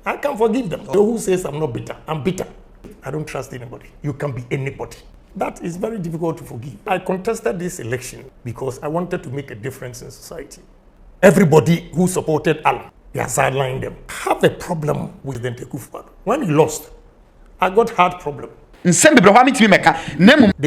I can forgive them. So who says I'm not bitter? I'm bitter. I don't trust anybody. You can be anybody. That is very difficult to forgive. I contested this election because I wanted to make a difference in society. Everybody who supported Alan, they are sidelined them. I have a problem with the Akuffo. When he lost, I got heart problem. They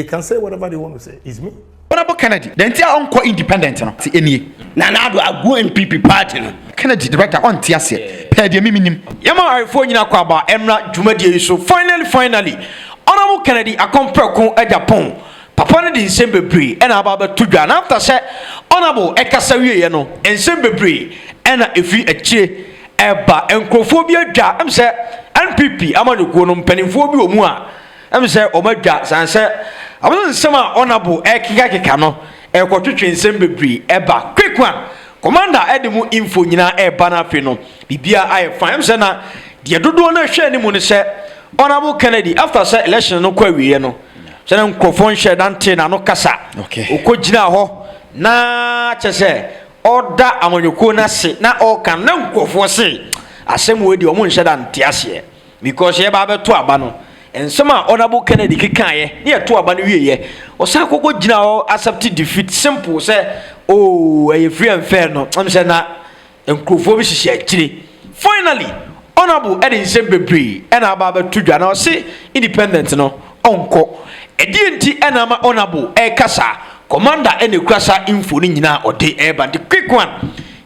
can say whatever they want to say. It's me. Honorable Kennedy, then tell uncle independent. No, Nanado a go NPP party. Kennedy director on Tiasia. Pay the minimum. Yama phone na kwaba emra dwumadi so finally Honorable Kennedy Agyapong Agyapong papa no di nsem bebre e na aba tudwa na after say honorable ekasa wiye no nsem bebre e na efi akire eba enkrofo bi adwa em say NPP amanyokuo no mpanimfo bi omu a em say omadwa san say abon nsem a honorable ekika no ekotwetwe nsem bebre eba quick one commander edimu info nyina eba na afi no bibia aye fine em say na de dodo na hwe ni mu ne say Honorable Kennedy, after say election no kwa wiye no. Say na nkrofon hye dante na no kasa. Okogina ho na chese oda amanyoko na se na o kan na nkrofo se asem we di o mo hye dante ase because ye ba beto aba no. Ensem a Honorable Kennedy kikaye na ye to aba no wiye. O sa akoko gina ho accept defeat simple say oh e free and fair no. Am say na nkrofo bi hye akire. Finally Honorable Eddie Sembebri and Ababa Tudja now say independent no onko. Edienti enama honorable kasa commander any crasher info ni nyina ode eba the quick one.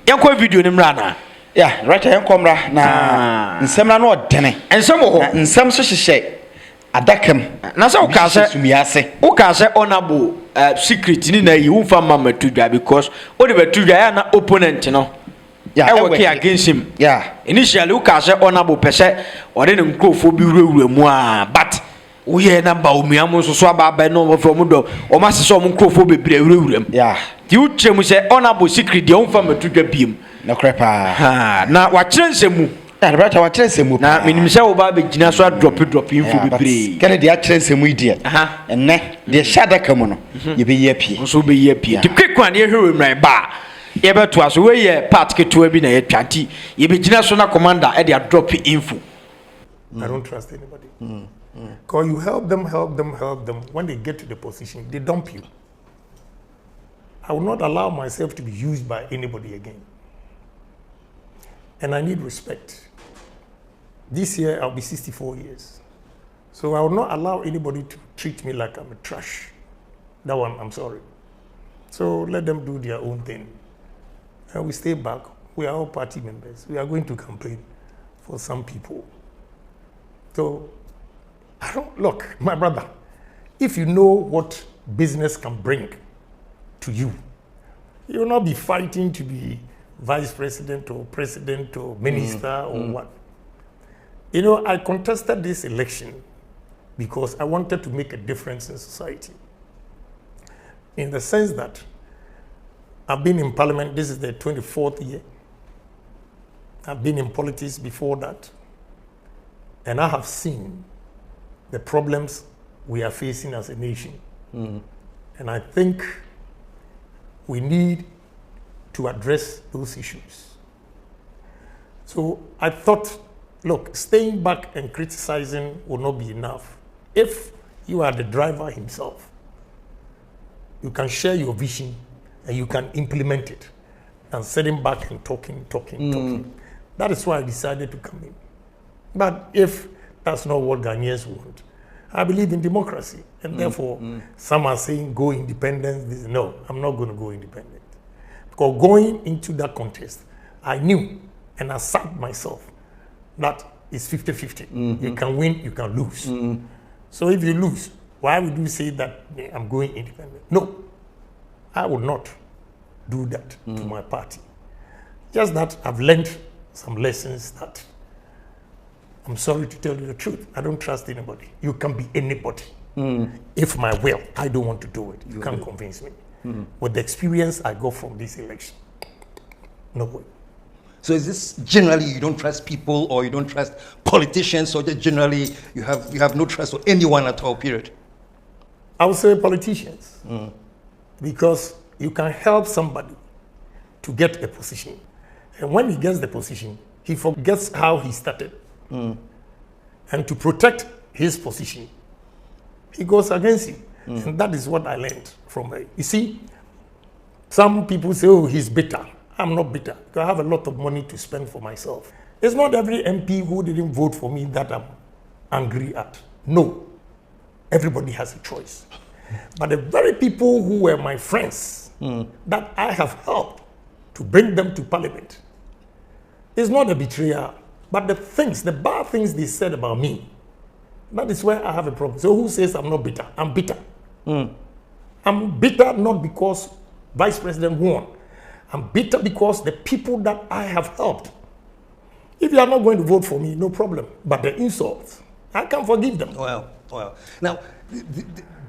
Yanko video ni mrana. Yeah, right here komra na nsem na no dene. Ensem ho. Nsem so hyehyɛ adakam. Na say ukase sumiase. Ukase honorable secret ni na yi umfa mama Tudja because ode be Tudja ya na opponent no. Yeah, I work against him. Yeah. Initially, we say honorable person or then nkrofo bi wurawura a but we hear na Bawumia Awu so aba no from do o ma se so nkrofo bebre wurawura. Yeah. Di u chem say honorable secret de onfa matudwa biem. No crepa. Ha, na wa kire nsemu. Yeah, brother wa kire nsemu. Na minim say wo ba be gina so drop info bebre. Kennedy a kire nsemu idie. Aha. Enne de shadaka mu no. Ye be ye pie. So be ye pie. The quick one ye hwe mran ba. Ebe to aso we ye part keto bi na ye twanti ye be gina so na commander e dey drop info. I don't trust anybody. Because you help them when they get to the position they dump you. I will not allow myself to be used by anybody again. And I need respect. This year I'll be 64 years. So I will not allow anybody to treat me like I'm a trash. That one I'm sorry. So let them do their own thing. And we stay back. We are all party members. We are going to campaign for some people. So, I don't, look, my brother, if you know what business can bring to you, you will not be fighting to be vice president or minister or what. You know, I contested this election because I wanted to make a difference in society. In the sense that I've been in parliament, this is the 24th year. I've been in politics before that. And I have seen the problems we are facing as a nation. And I think we need to address those issues. So I thought, look, staying back and criticizing will not be enough. If you are the driver himself, you can share your vision and you can implement it. And sitting back and talking. That is why I decided to come in. But if that's not what Ghanaians want, I believe in democracy. And therefore, some are saying go independent. No, I'm not going to go independent. Because going into that contest, I knew and I said myself that it's 50-50. You can win, you can lose. So if you lose, why would you say that I'm going independent? No, I would not do that to my party. Just that I've learned some lessons that I'm sorry to tell you the truth. I don't trust anybody. You can be anybody. If my will, I don't want to do it. You can't convince me. With the experience I got from this election, no way. So is this generally you don't trust people or you don't trust politicians, or just generally you have no trust for anyone at all, period? I would say politicians. Because you can help somebody to get a position. And when he gets the position, he forgets how he started. And to protect his position, he goes against you. And that is what I learned from her. You see, some people say, oh, he's bitter. I'm not bitter. I have a lot of money to spend for myself. It's not every MP who didn't vote for me that I'm angry at. No. Everybody has a choice. But the very people who were my friends that I have helped to bring them to parliament, it's not a betrayal, but the bad things they said about me, that is where I have a problem. So who says I'm not bitter? I'm bitter. I'm bitter not because Vice President won. I'm bitter because the people that I have helped, if you are not going to vote for me, no problem. But the insults, I can forgive them. Well. Now,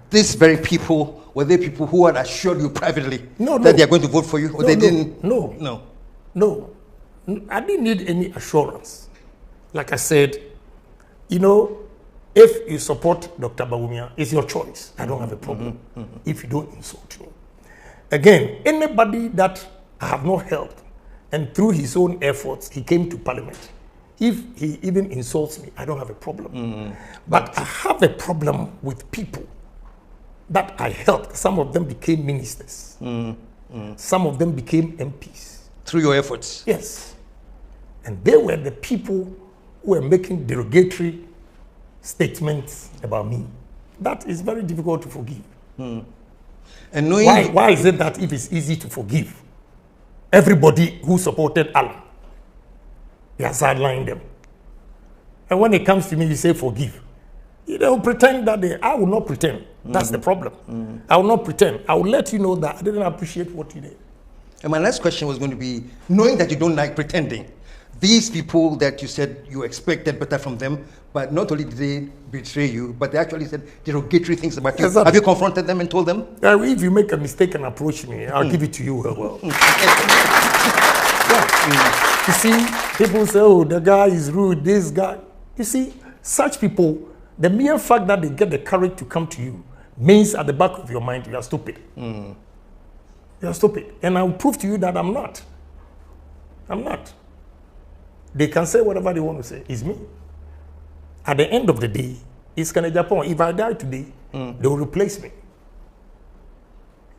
these very people, were they people who had assured you privately that they are going to vote for you? Or they didn't? No. I didn't need any assurance. Like I said, you know, if you support Dr. Bawumia, it's your choice. I don't have a problem if you don't insult me. Again, anybody that I have not helped, and through his own efforts, he came to parliament, if he even insults me, I don't have a problem. But I have a problem with people that I helped. Some of them became ministers. Some of them became MPs. Through your efforts? Yes. And they were the people who were making derogatory statements about me. That is very difficult to forgive. And knowing why is it that if it's easy to forgive, everybody who supported Alan, they are sidelined them? And when it comes to me, you say forgive. You don't pretend that I will not pretend. That's the problem. I will not pretend. I will let you know that I didn't appreciate what you did. And my last question was going to be, knowing that you don't like pretending, these people that you said you expected better from them, but not only did they betray you, but they actually said derogatory things about you. Exactly. Have you confronted them and told them? If you make a mistake and approach me, I'll give it to you well. You see, people say, oh, the guy is rude, this guy. You see, such people, the mere fact that they get the courage to come to you means at the back of your mind, you are stupid. You are stupid. And I'll prove to you that I'm not. I'm not. They can say whatever they want to say. It's me. At the end of the day, it's Kennedy Agyapong. If I die today, they will replace me.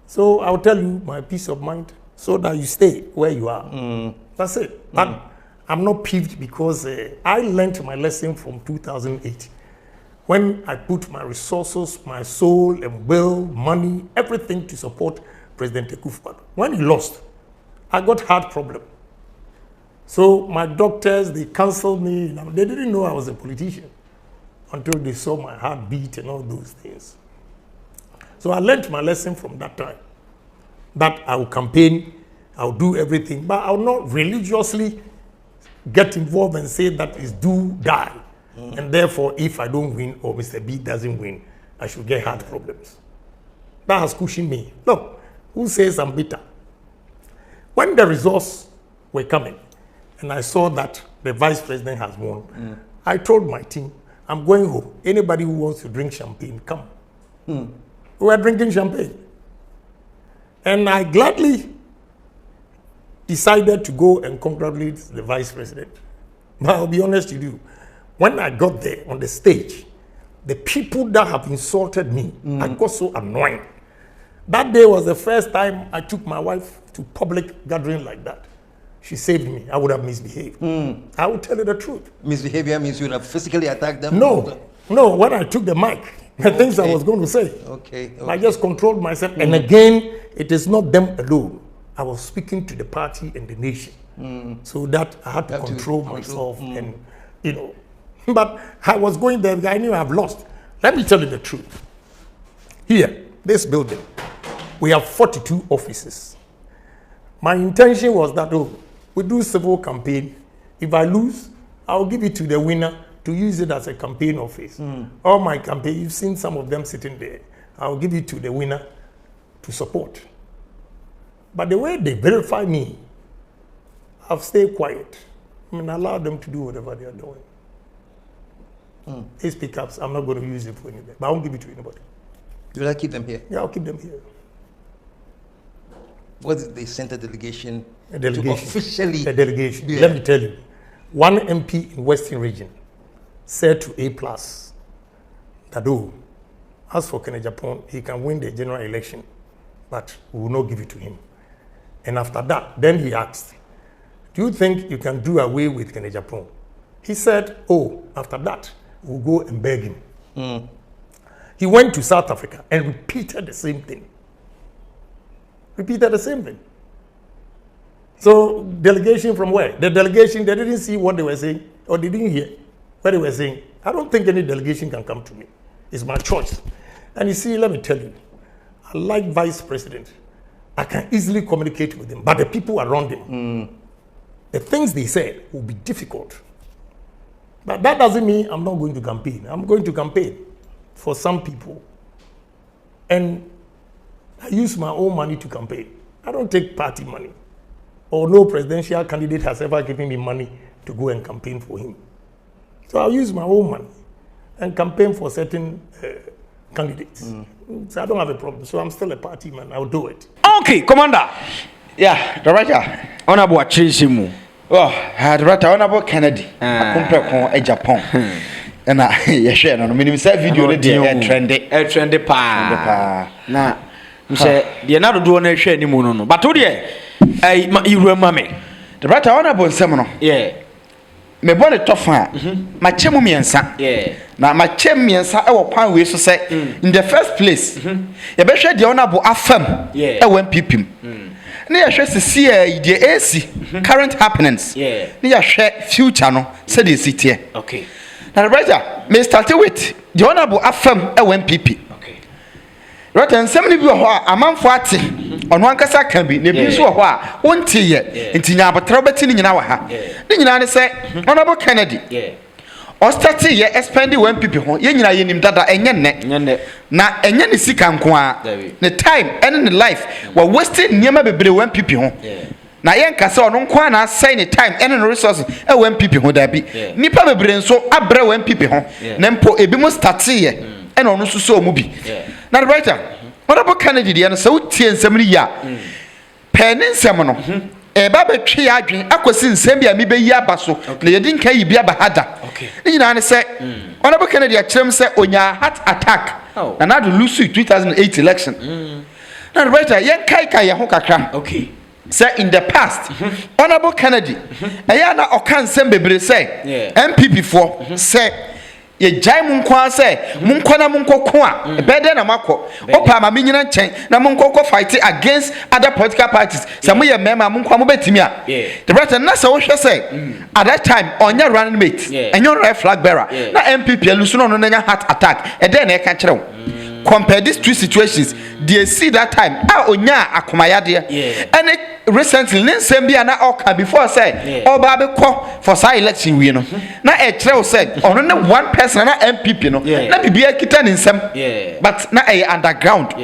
So I'll tell you my peace of mind so that you stay where you are. That's it. But I'm not peeved because I learned my lesson from 2008. When I put my resources, my soul and will, money, everything to support President Akuffo. When he lost, I got heart problem. So my doctors, they counseled me. They didn't know I was a politician until they saw my heartbeat and all those things. So I learned my lesson from that time, that I will campaign, I'll do everything, but I'll not religiously get involved and say that is do, die. And therefore, if I don't win or Mr. B doesn't win, I should get heart problems. That has cushioned me. Look, who says I'm bitter? When the results were coming, and I saw that the vice president has won, I told my team, I'm going home. Anybody who wants to drink champagne, come. We were drinking champagne. And I gladly decided to go and congratulate the vice president. But I'll be honest with you, when I got there on the stage, the people that have insulted me, I got so annoyed. That day was the first time I took my wife to public gathering like that. She saved me. I would have misbehaved. I will tell you the truth. Misbehavior means you would have physically attacked them? No. When I took the mic, the things I was going to say. I just controlled myself. And again, it is not them alone. I was speaking to the party and the nation. So that I had to control myself and, But I was going there, I knew I've lost. Let me tell you the truth. Here, this building, we have 42 offices. My intention was that, we do civil campaign. If I lose, I'll give it to the winner to use it as a campaign office. All my campaign, you've seen some of them sitting there. I'll give it to the winner to support. But the way they verify me, I've stayed quiet. I allow them to do whatever they are doing. These pickups, I'm not going to use it for anybody. But I won't give it to anybody. Will I keep them here? Yeah, I'll keep them here. What did they send a delegation? A delegation. To officially. A delegation. Yeah. Let me tell you. One MP in Western Region said to A+, that, oh, as for Kennedy Agyapong, he can win the general election, but we will not give it to him. And after that, then he asked, do you think you can do away with Kennedy Agyapong? He said, oh, after that, we'll go and beg him. He went to South Africa and repeated the same thing. Repeated the same thing. So, delegation from where? The delegation, they didn't see what they were saying, or they didn't hear what they were saying. I don't think any delegation can come to me. It's my choice. And you see, let me tell you, I like Vice President. I can easily communicate with him, but the people around him, the things they said will be difficult. But that doesn't mean I'm not going to campaign. I'm going to campaign for some people. And I use my own money to campaign. I don't take party money. Or no presidential candidate has ever given me money to go and campaign for him. So I'll use my own money and campaign for certain candidates. So I don't have a problem. So I'm still a party man. I'll do it. Okay, Commander. Yeah, Director. Honorable Achirisimu. Oh, Director, Honorable Kennedy Agyapong Agyapong. And I share no minimum say video no dey trend pa. Na say dey na do na hwe ni mu no. But wo dey iru mame. Director, Honorable nsem no. Yeah. Me bone tofa ma chemu miensa. Yeah. Na ma chem miensa e wo pan we so say in the first place. Ye be hwe dey Honorable afam e wo NPP. Na ya hwe sisi the AC current happenings. Yeah. Na ya hwe future no say dey sit here. Okay. Now, Roger, may start with the Honorable Affirm a NPP. Okay. Roger, and somebody be a man for it on one cassa can be, the so one tea, and Tina, but trouble in our ha. Then you say, Honorable Kennedy, or start here, expanding when people, yen him dada and yen na and yen is sick and qua. The time and the life were wasted near my baby when people. Na yen kasa ono kwa na assign the time and the resources e wan pipi ho da bi nipa bebre nso abre wan pipi ho na mpo ebi mo start ye e na ono so mu bi na the writer Honorable Kennedy dey no so tie nsem ri ya pen nsem no e ba betwe adwen akosi nsem bia mi be yi abaso na ye din kan yi bia ba hada ni nyina ne se Honorable Kennedy akyerem se onya heart attack na na do lose 2008 election na the writer yen kai ye ho kakra okay. Say in the past, Honorable Kennedy, ayana okan sembebre say NPP for say ye jai munkwa say munkwa na munkwa kwa bede na mako opa ma minyina nchen na munkwa ko fight against other political parties say mo ye mema munkwa mo betimi a the brother na say wo hwe say at that time onya running mate enyo red flag bearer na NPP alusu no nya heart attack e dey na e ka kire wo compare these two situations they see that time onya akomayade and recently nsem bia na oka before say oba be call for say election we no na e kire say ono na one person na MPP no na bibia kita nsem but na e underground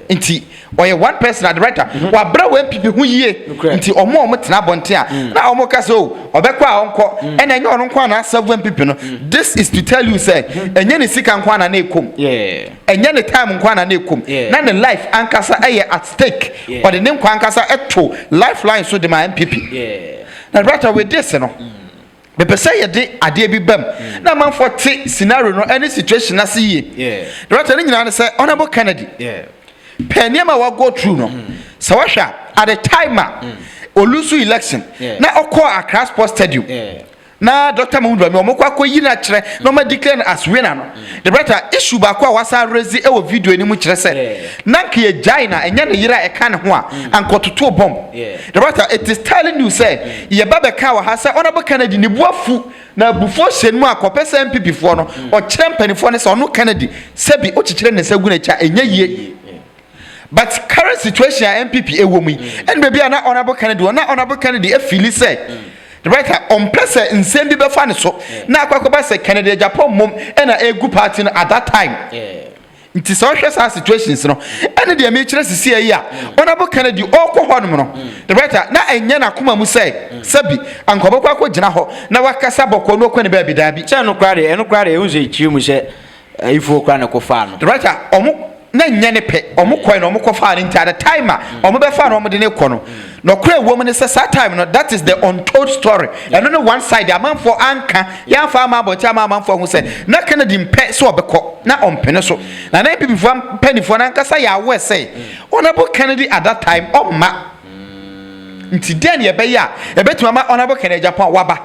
nti oye one person at the writer wa bra we MPP hu yie nti omo tena bonte a na omo ka so obekwa onko ena enye ono nko na serve MPP no this is to tell you say enye ne sika nko na ekom enye ne time nko na ekom na ne life ankasa eye at stake or the name nko ankasa eto lifeline so de my MPP na writer with this no be pese ye de ade bi bam na man for t scenario no any situation na see ye the writer ni nyina say Honorable Kennedy Penema wa go through no. Sawasha at the time Olusu election na okwa Accra Sports Stadium. Na Dr. Mahmoud me omokwa koyi na kire no ma declare as winner no. The brother issue ba kwa wasa raise e wo video ni mu kire se. Na nke ye jai na enya ne yira e ka ne ho a ankototo bomb. The brother it is telling you say ye ba be ka wa ha say Honorable Kennedy ni buafu na bufo hyen mu akopesa MPP fo no o kire mpanifo ne se ono Kennedy sebi o kikire ne sagu na cha enya yie. But current situation MPP ewomi and baby na Honorable Kennedy na Honorable Kennedy e feel say the writer on press nsem bi be fa ne so na akwakoba say Kennedy Agyapong mom e na egu party no at that time nti so hwesa situations no ene de me kire sisi ayi a Honorable Kennedy okwo honom no the writer na enye na koma mu say sabi ankobokwa ko gina ho na wakasa bokko no kwani ba bi da bi che no krade eno krade e unze chi mu se ifo kra na ko fa no the writer omo na nyane pe omo kwan no omo kofa ne nti at the time omo be fa no omo de ne kono no kra woman say that time no that is the untold story and no one side amount for anka ya fa ma boti amount for hu say na Kennedy mpe so obekọ na ompene so na NPP for penny for na nkasa ya we say Honorable Kennedy at that time omma nti den ye be ya e betuma ma Honorable Kennedy Agyapong waba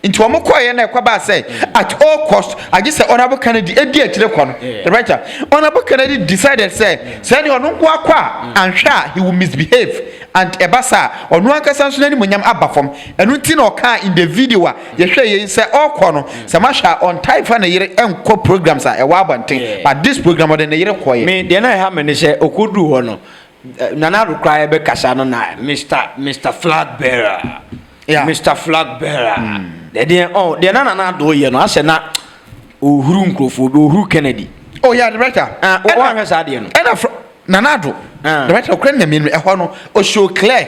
into omo koye na kwaba say at all cost I just say Honorable Kennedy edi akire kono the writer Honorable Kennedy decided say ni onu nko akwa anhwa he will misbehave and ebasa onu ankasa nso nani munyam abafom enu nti na oka in the video a ye hwe ye say all kono say masha on time fa na yire enko programs a e wa abanten but this program o de na yire koye me de na ha me ne say okodu ho no nana ro cry be kasa no na Mr Flag Bearer yeah. Mr Flag Bearer de na do ye no ase na ohuru nkrofo be ohuru Kennedy oh yeah the writer one has ade no and nanado the writer okran na menu e ho no o show clear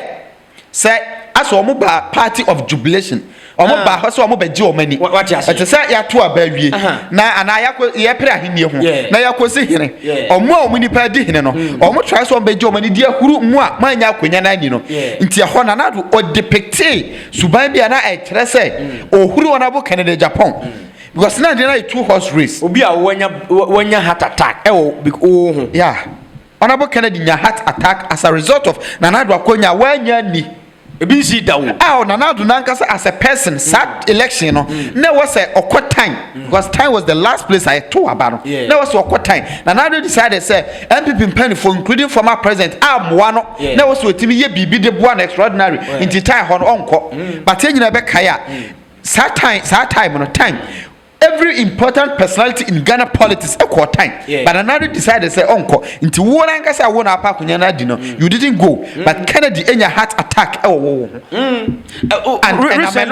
say as omo ba party of jubilation omo ba ho so omo ba ji omani it say ya to abawie na ana ye pre ahenie ho na yakosi hene omo nipa di hene no omo try so omo ba ji omani di ahuru mu a manya akonya na ani no nti ho nanado o depict suban bia na e kire say ohuru Honorable Kennedy Agyapong because now they are 2 horse race obi a wonya heart attack yeah Honorable Kennedy nya heart attack as a result of nanado akonya wanya ni ebi si dawo nanado nankasa as a person that election no na was a okwa time because time was the last place I told about no na was okwa time nanado decided say NPP penny for including former president amwano na was wetimi ye bibi de boa extraordinary in time ho onko but enyina be kaya time every important personality in Ghana politics equal time but another decided say onko into wo na nkasa wo na apa kunya na di no you didn't go but Kennedy enya heart attack and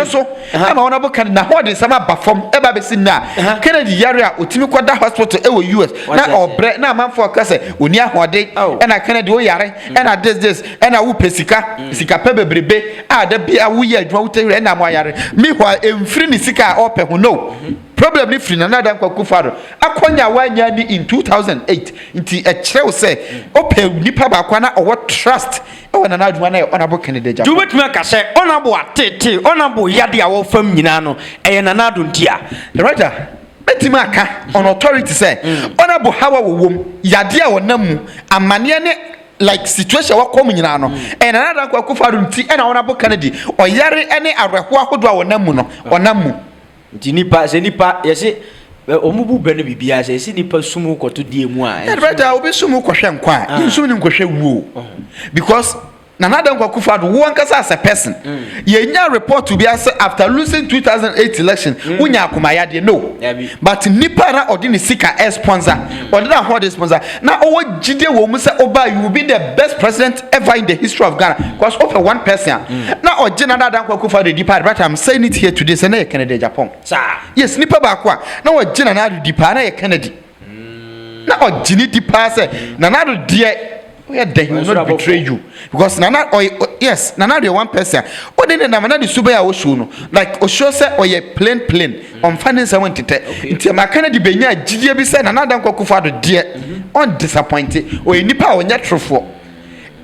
so am Honorable Kennedy na hold some bafom eba be sin na Kennedy yare a otimi kwada hospital US na obre na manfo kase oni ahode na Kennedy wo yare na this na wo pesika sika pebebrebe da bia wo ye adwa wo tewre na mo yare meanwhile emfiri ni sika ope ho no problem ni free na dan Akuffo akonya wanya ni in 2008 nti e kire say open nipa ba kwa na owo trust e na adwuma na Honorable Kennedy Agyapong you bet me ka say Honorable atete Honorable yade a wo fam nyina no e na nado ntia the writer betima aka on authority say Honorable hawa wo wom yade a wonamu amane ne like situation wa kom nyina no e na dan Akuffo nti e na Honorable Kennedy oyare ene arweho ahodo a wonamu no onamu nti nipa yesi omubu bene bibia se si nipa sumu koto die mu a brother obi sumu kohwe nkwa insum ni kohwe wuo because Nanada Akuffo wo ankasa as a person ye nya report to be as after losing 2008 election unya akomaya de no but nipa na odini sika sponsor odina hold sponsor na owo gide wo mu say oba you will be the best president ever in the history of Ghana because of one person na ogina Nanada Akuffo the departed but I'm saying it here today say na Kennedy Agyapong sir yes nipa ba kwa na ogina na departed na ye Kennedy na ogini departed say Nanado die they will not betray you because Nana yes Nana the one person what did Nana the super no like Osho say or ye plain on finance I went to into my Kennedy benya GDB be said Nana Akuffo dear on disappointed or nipa or nyatro for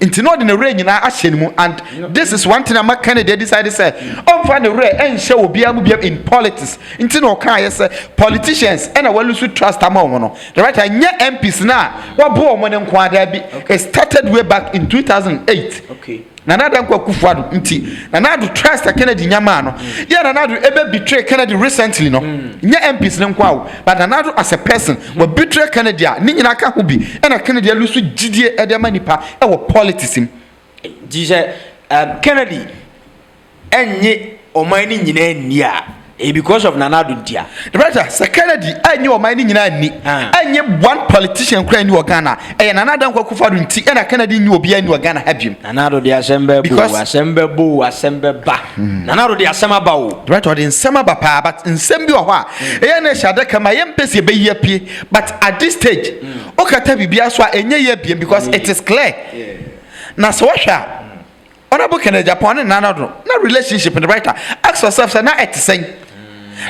into not in the rain na ahyenu and this is one thing I'm Kennedy decided say on find the rare and show be in politics into no can say politicians and I will lose trust among no the right and MPs now what bo mo ne nkwada bi it started way back in 2008 okay Nanada Akuffo nti Nanado trust Kennedy nyama no yeah Nanado ebe betray Kennedy recently no nya MPs ne nkwa but Nanado as a person will betray Kennedy a ni nyina ka ho bi and Kennedy lose gidie e de manipa e wo politics him Kennedy enye omani nyina ni a because of Nanado dia the brother Sir Kennedy enye omani nyina ni enye one politician kra ni Ghana e Nanada Akuffo nti e na Kennedy ni obi ani Ghana habiem Nanado dia asembe ba Nanado dia asema ba o the brother in sema ba pa but in sembi o ho a e na shade kama ye mpese be ye pie but at this stage okata bibia so a enye ye biem because it is clear na so hwa Honorable Kennedy Agyapong na Nanado na relationship in the writer ask yourself say na etiseng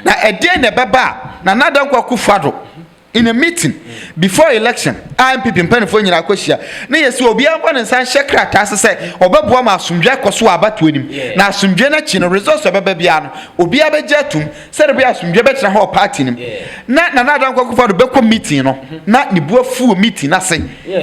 na ede na beba na Nanada Akuffo in a meeting before election NPP mpanifo nyina akohia na yesi obi ampa ne san shekra ta se obeboa ma asomdwe koso abato anim na asomdwe na chi no resource obeba bia no obi abeje atum se de bia asomdwe be tena ho party nim na Nana Akuffo do beko meeting no na ne buafu meeting na se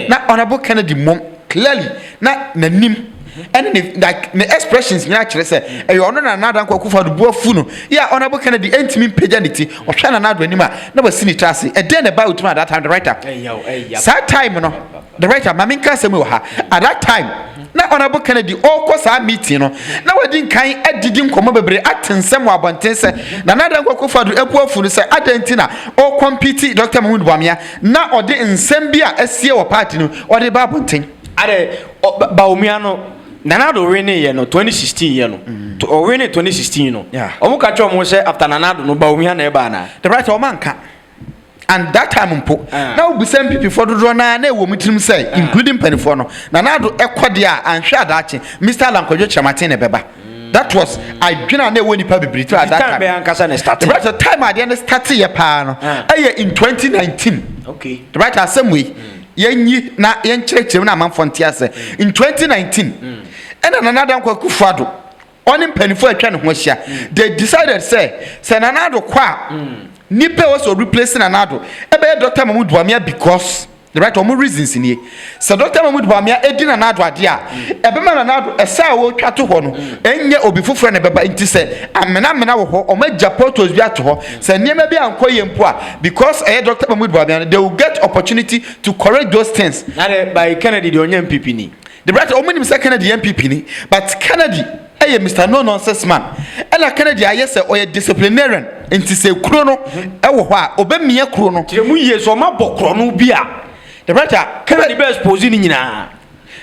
na honorable Kennedy mom clearly na nanim and like the expressions nyina kire say e ono na Nana Akuffo do buafu no yeah honorable Kennedy entimi paganity o hwa na nado anim a na ba sini trase e den about utuma that time the writer that time no the writer maminka semu ha at that time na honorable Kennedy all course our meeting no na wadin kan adidi nkomo bebre atensem abonten se na Nana Akuffo do ebuafu no se adentina all compete Dr. Mahmoud Bawumia na ode nsem bia asie wo party no ode ba abonten ade Bawumia no Nanado winning year no 2016 year no or winning 2016 no omo ka cho mo say after Nanado no Bawumia na e ba na the right omanka and that time mpo na obi some people for do na e wo mutirim say including penifo no Nanado ekode a anhwe adache Mr. Lankodjo Chamatin e beba that was I dwena na e wo nipa bibiri to at that time be ankasa na start the right time I dey start ye pa no in 2019 okay the right same way yenyi na yenkyerɛkyerɛ na amanfo ntiase in 2019 and Nana Akuffo do onim penifo atwa ne ho ahia they decided say Nanado kwa nipa was replacing Nanado ebe Dr. Mahmoud Bawumia because the right omo reasons in here so Dr. Mahmoud Bawumia edi Nanado ade a ebe ma Nanado esa wo twa to ho no enye obi foforo ne beba nti se amena wo ho omo japotos bi ato ho se niema bi ankoye mpo a because Dr. Mahmoud Bawumia they will get opportunity to correct those things na by Kennedy the onye NPP ni the right omo say Kennedy NPP ni but Kennedy Mr. No nonsense man ela Kennedy ayese oye disciplinarian nti se kuro no ewo ho a obemie kuro no tiremu ye so ma bokro no bi a the right Kennedy be expose ni nyina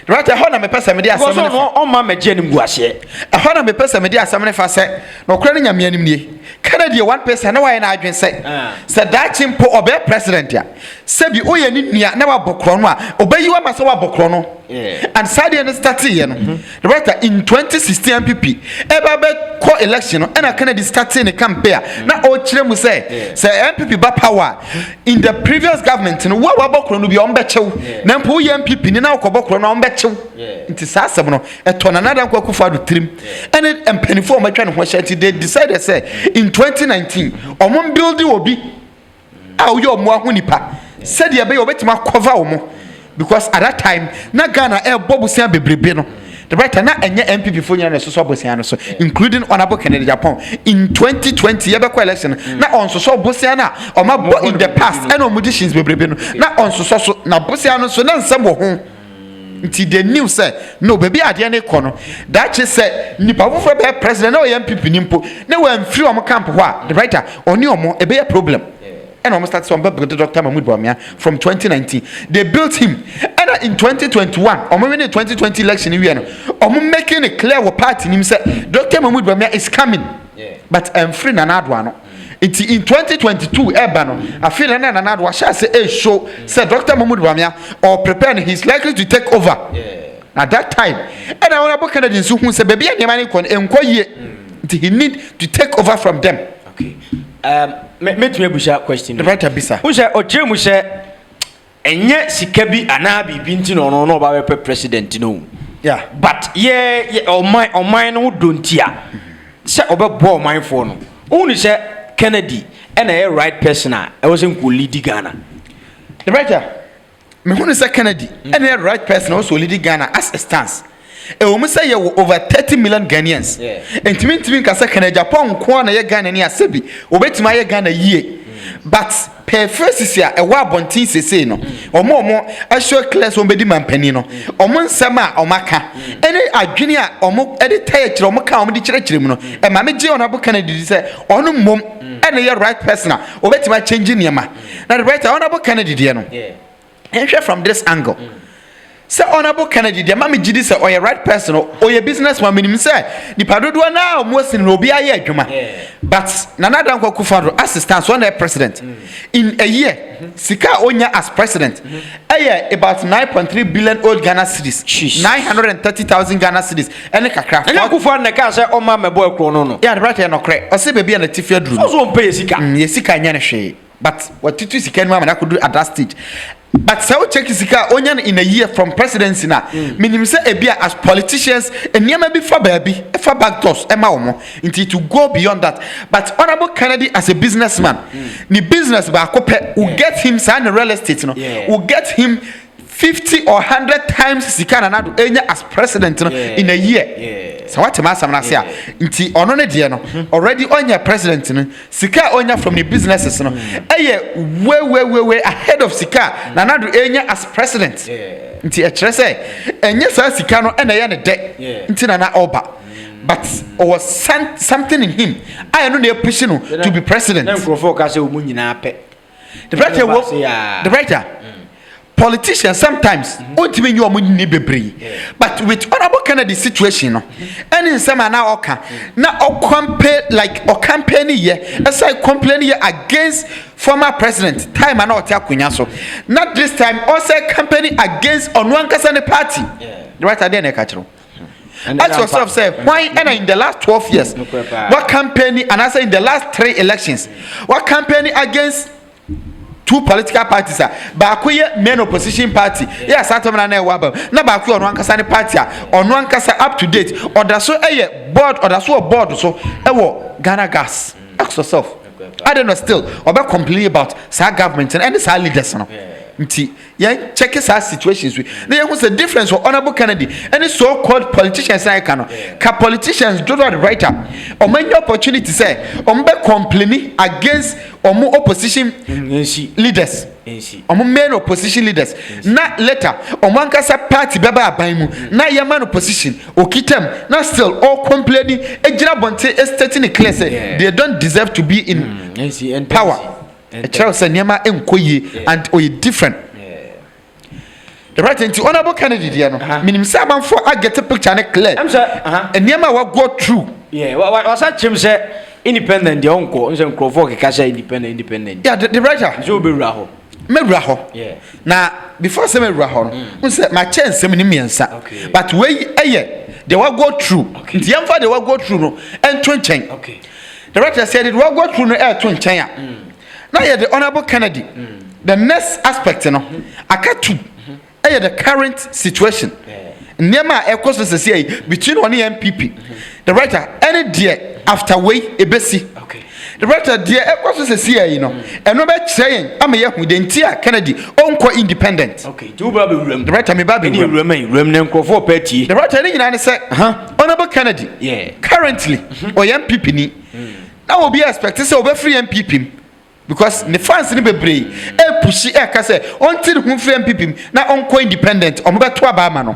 the right how na me pesa me dia asem ne fa on ma meje ni guase how na me pesa me dia asem ne fa se no kura ne nyame anim nie Kennedy one person na why na adwen se that chimpo obe president ya se bi oye ni nua na wa bokro no a obeyiwa ma se wa bokro no and Saudi and started you know the writer in 2016 MPP eba be call election no and Kennedy started the campaign na o kire mu say MPP ba power in the previous government no wa bokro no bi on be chew na mpo ye MPP ni na bokro no on be chew nti sasem no eto na Nana Akuffo do trim and empanifo ma twa ne ho hye they decided say in 2019 omon building obi a wo ye omo ahonipa said ye be obetima cover omo because at that time na Ghana bobusia bebrebe no the right na enye NPP fo nyana so bobusia no so including honorable Kennedy Agyapong in 2020 ye be ko election na on so bobusia na o ma bo in the past and omudishins bebrebe no na on so na bobusia no so na nsem wo ho nti the news say no baby ade na ko no that is say nipa fofo be president na o MPP nimpo na we amfiri o camp ho a the writer oni omo e be a problem and almost started some Dr. Mahmoud Bawumia from 2019 they built him and in 2021 in 2020 election making it clear what party him say Dr. Mahmoud Bawumia is coming but free Nanado no in 2022 I feel Nanado say show say Dr. Mahmoud Bawumia or preparing he's likely to take over at that time and I want to Kennedy who say baby he need to take over from them okay met me busha question the right bisa busha ochemu she enye sika bi ana bibi nti no ba be president no yeah but yeah on my no dontia se obebo my for no unu she Kennedy and a right person I wasn't go lead Ghana the right me unu say Kennedy and a right person also lead Ghana as a stance we say you over 30 million Ghanaians and timi ka say Kennedy Agyapong ko na ye Ghana ni asebi obetima ye Ghana yie but per first year e wa bontin sese no omo assure class on bedi mampani no omo nsem a omaka ene adwene a omo ede taye kire omo ka omo di kire mu no e ma me je honorable Kennedy say onu mom ene ye right person a obetima change niema na the right honorable Kennedy de no from this angle say honorable Kennedy the mama gidi say oye right person or your businessman minim say ni padodo na o mosin no obi aye adwuma but Nana Akuffo assistant one president in a year sika onya as president about 9.3 billion old Ghana cedis 930,000 Ghana cedis ene kakra and Akuffo na ka say o ma mebo ekro no yeah right no kre o say baby na tifia drum so pay sika ye sika nya ne hwe but what you sika no man could do at that stage. But so check sika onyan in a year from presidency na minim say ebia as politicians eniema bi for baby for back doors ema omo until to go beyond that. But Honorable Kennedy as a businessman the business ba kope will get him sign real estate no will get him 50 or 100 times sika na do enya as president no in a year. So what am I say nti ono ne de no already onya president no sika onya from the businesses no way ahead of sika na do enya as president. Nti e kire say enya sa sika no na ye ne de nti na oba. But there was something in him. I know they pushing to be president. The writer. Politicians sometimes but with Honorable Kennedy situation and in some now campaign like or campaign here as I complain against former president time and not not this time also campaigning against Onwankasa party the writer then ask yourself, say, why in the last 12 years, what campaigning, and I say in the last 3 elections, what campaigning against 2 political parties are Bakuye main opposition party, yes, Satamana Wabam, Nabaku on one Kasani party, on one Kasa up to date, or that's so a board, or that's so a board, so Ghana gas. Ask yourself, I don't know still, or about complain about Sa government and Sa leaders. Check his situations. There was a difference for Honorable Kennedy and the so-called politicians. Politicians do not write up or many opportunity say on be complaining against or more opposition leaders. Or main opposition leaders. Not later or one kasa party baba abaimu. Na yaman opposition or kitem. Not still all complaining. Ejirabonte estating a class. They don't deserve to be in power. A child said Nyama Nkoye and or different. The right into Honorable Kennedy, meaning someone for I get a picture and clear. And Nyama will go through. Yeah, what was that Jim said? Independent, the uncle, and provoke Kasha independent. Yeah, the writer, Joby Raho. Mebraho. Yeah. Now, before some Raho, who said my chance, so many means, but wait a year, they will go through. The young father will go through and twin. Okay. The writer said it will go through the air twin chain. Now, the Honorable Kennedy, the next aspect, I got to the current situation. Nema equals to say between one NPP. The writer, any day after way, a besi. The writer, dear equals to say, and no bad saying, I'm a young with the entire Kennedy, unco independent. Okay, the writer, me baby, remain for petty. The writer, I said, Honorable Kennedy, currently, or NPP, now will be expected to be free NPP. Because the fans in the brain, push it, until whom free NPP, now unco independent, or about 2 Abamano.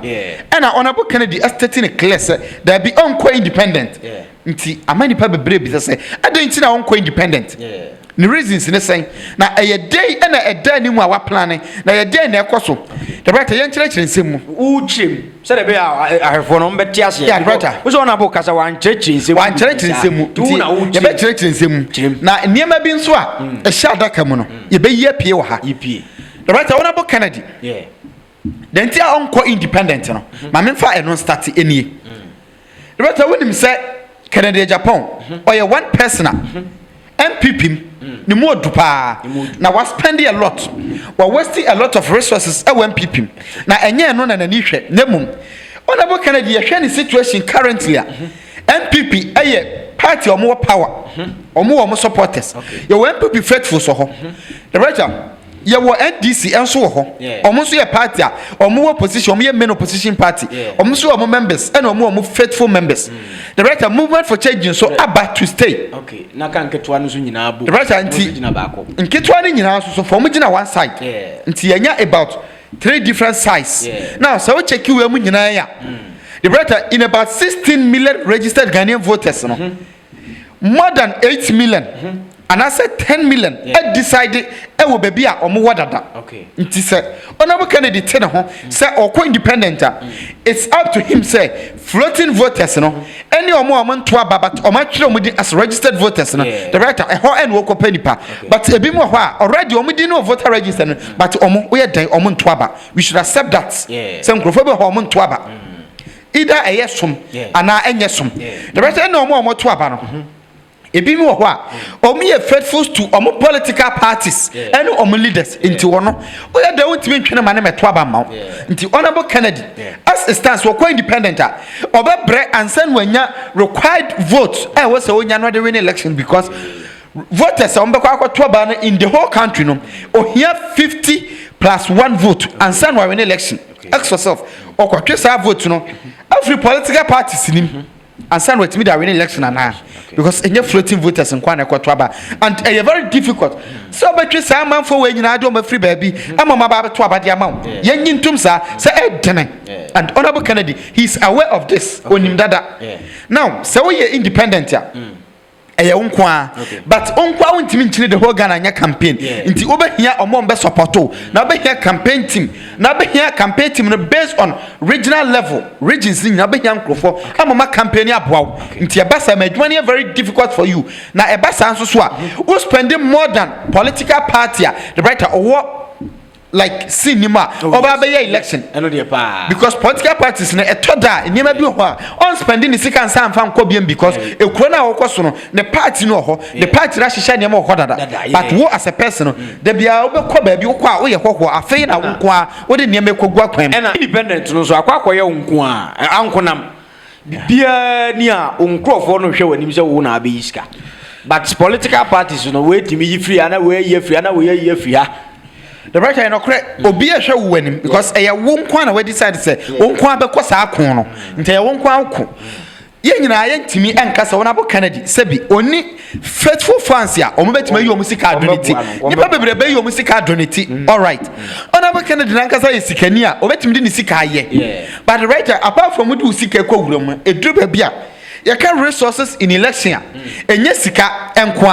And our Honorable Kennedy, as 13 class, there be unco independent. Nti amani pa bebre bi say I don't think na unco independent. The reasons in saying na a day and a day ni mu a wa planning na a day na ekoso. The writer yen kire nsem uchim say be ahefo no mbeti ase. Yeah, writer. We so na bo kasa wan kire nsem. Wan kire nsem. Tu na uchim. Ye be kire nsem. Na niema bi nso a e sha daka mu no ye be ye pie wo ha. Ye pie. The writer Honorable Kennedy. Yeah. The entire unco independent no. Ma me fa e no start enie. The writer when him say Kennedy Agyapong or one person NPP ni more dupa now was spending a lot we're wasting a lot of resources at NPP now enye no na nani hwe nemum Honorable Kennedy the situation currently NPP party or more power or more supporters your NPP faithful so the writer you were NDC and so almost a party or more opposition, or main opposition party, almost more members and more faithful members. The writer movement for changing so about to stay. Okay, now can get one in the writer in Kitwani in house so for me one side. Until about 3 different sizes. Now, so check you the writer in about 16 million registered Ghanaian voters. More than 8 million. And I said 10 million. I decided I will be a wadada. Okay. It is Honorable Kennedy Tenor say or co-independent. It's up to him say floating voters no. Any or more amount to but or much as registered voters no. The writer a whole and work penny pa. But a bit more already didn't know voter register but we are day on twaba. We should accept that. Some crofobia hormone twaba. Either a yes and I yes. The writer no more twaba no. ebi mi wɔ hɔ a ɔmo yɛ faithful to ɔmo political parties ɛne ɔmo leaders nti wɔno oyɛ da wontimi ntwene ma ne mɛto aba ma wo nti honorable Kennedy as it stands wɔkɔ independent a ɔbɛbrɛ ansa no anya required vote a ɛwɔ sɛ wonya no de win election because voters a ɔmbɛkɔ akɔto aba no in the whole country no ohia 50 plus 1 vote ansa no win election ask yourself ɔkɔtwe saa vote no every political parties nim ansa no watimi da win election ana because enye floating voters nkwa na ɛkɔto aba and ɛyɛ very difficult so ɔbɛtwe saa manfo we nyina ade ɔma free baabi ama ma ba beto aba de ama wo yenyi ntum saa sɛ ɛdene and honorable Kennedy he is aware of this onim dada now sɛ wo yɛ independent ya ɛyɛ wonkwa but wonkwa wontimi nkyine the whole Ghana nya campaign nti wobɛhia ɔmo mbe supporto na wobɛhia campaign team no based on regional level regions ni na wobɛhia nkrofo ama campaign aboa wo nti ɛbasa ma adwuma ne very difficult for you na ɛbasa nso so a wo spending more than political party the right or like cinema over the election because political parties na etoda enema bi ho a on spending the second sam fam kobiem because ekuro na wokoso no the party no ho the party ra hihya nema ho dada but wo as a person da bia obekọ ba bi wo kwa wo ye hoho afei na wo nko a wo de nema ekogu akwan independent no so akwakoye wo nko a ankonam bia ni a onkrofo no hwe wanim se wo na abeyiska but political parties no we timi yi free ana we yi free ana we yi free ha the right I no correct obi a hwe wo anim because eya wo nko na we decide say wo nko abekọ saa kon no nti eya wo nko akọ ye nyina ye ntimi enkasa wona bo Kennedy sebi oni faithful fans ya omo betima yi omo sika donate nipa bebrebe yi omo sika donate all right ona bo Kennedy nankasa ye sikani a obetimi di ni sika ye but the right apart from do sika kwawura mu eduru ba bia you can resources in election enye sika enko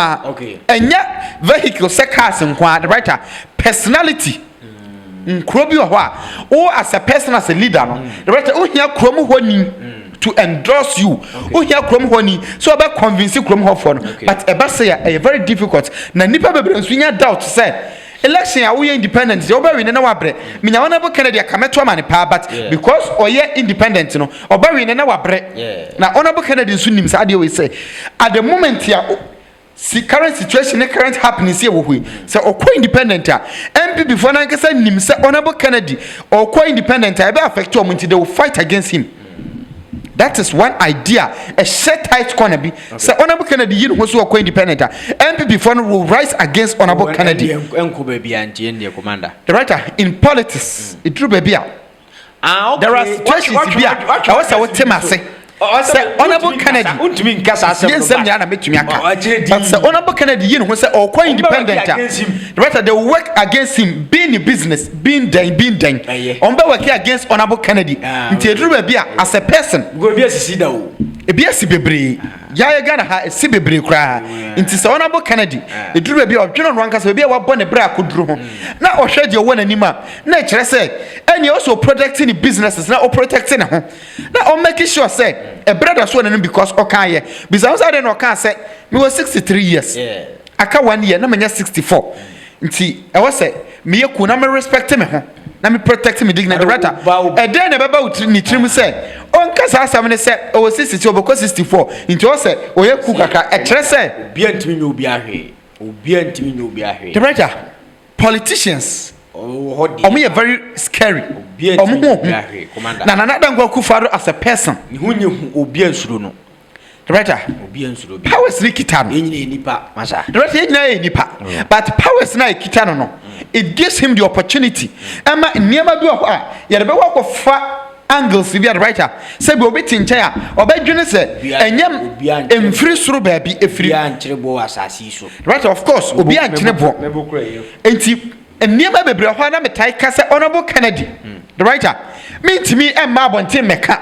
enye vehicle cars enko the right personality nkrobi ho a o as a person as a leader no the right o hia krom ho ni to endorse you o hia krom ho ni so oba convince krom ho for no but eba say a very difficult na nipa bebre nso nya doubt say election a we independent you oba win na wabre minya honorable Kennedy akameto ama ne pa but because oye independent no oba win na wabre na honorable Kennedy nso nim say ade we say at the moment ya see current situation the current happenings here wo hui say okwa independent a NPP for na nkasa nim say honorable Kennedy okwa independent a be affect you until they will fight against him. That is one idea. A set tight corner be. So honorable Kennedy, you know, so independent. NPP for will rise against honorable Kennedy. The writer in politics, it drew baby. There are situations to be. I was a what say. Say honorable Kennedy. But say honorable Kennedy, you know, say or quite independent. The writer they will work against him, being in business, being done. On be working against honorable Kennedy. Until drew baby as a person. Go be a sida. Ebiasi bebre ya Ghana ha esi bebre kra nti se honorable Kennedy eduru be bi odweno no anka se be wa bɔ ne bra akoduru ho na ohwe de wo nanima na kyerɛ se any also protecting the businesses na o protecting ho na o make sure say e brother so nanim because o kan ye because I don't know kan say me was 63 years aka 1 year na menya 64 nti e wo say me yeku na me respect me ho na me protect me dignity right e dey na baba utri ni trim say on kasa asam ne say o 60 obeko 64 nti o say o ye ku kaka e kire say obi antimi nyo obi ahwe the right politicians omo very scary omo na Dango Akuffo as a person ni hunye obi ansuro no the right obi ansuro bi powers ni kitano enyina nipa masa the right enyina nipa but powers na kitano no it gives him the opportunity ama niema bi ho a ye de be wo fa angles bi the right say be obeti nche a obedwene se enyam emfiri soro ba bi efiri ankyere bo asasi so right of course obi ankyere bo enti niema bebre ho na metai ka se honorable Kennedy the right me ntimi emma abonte meka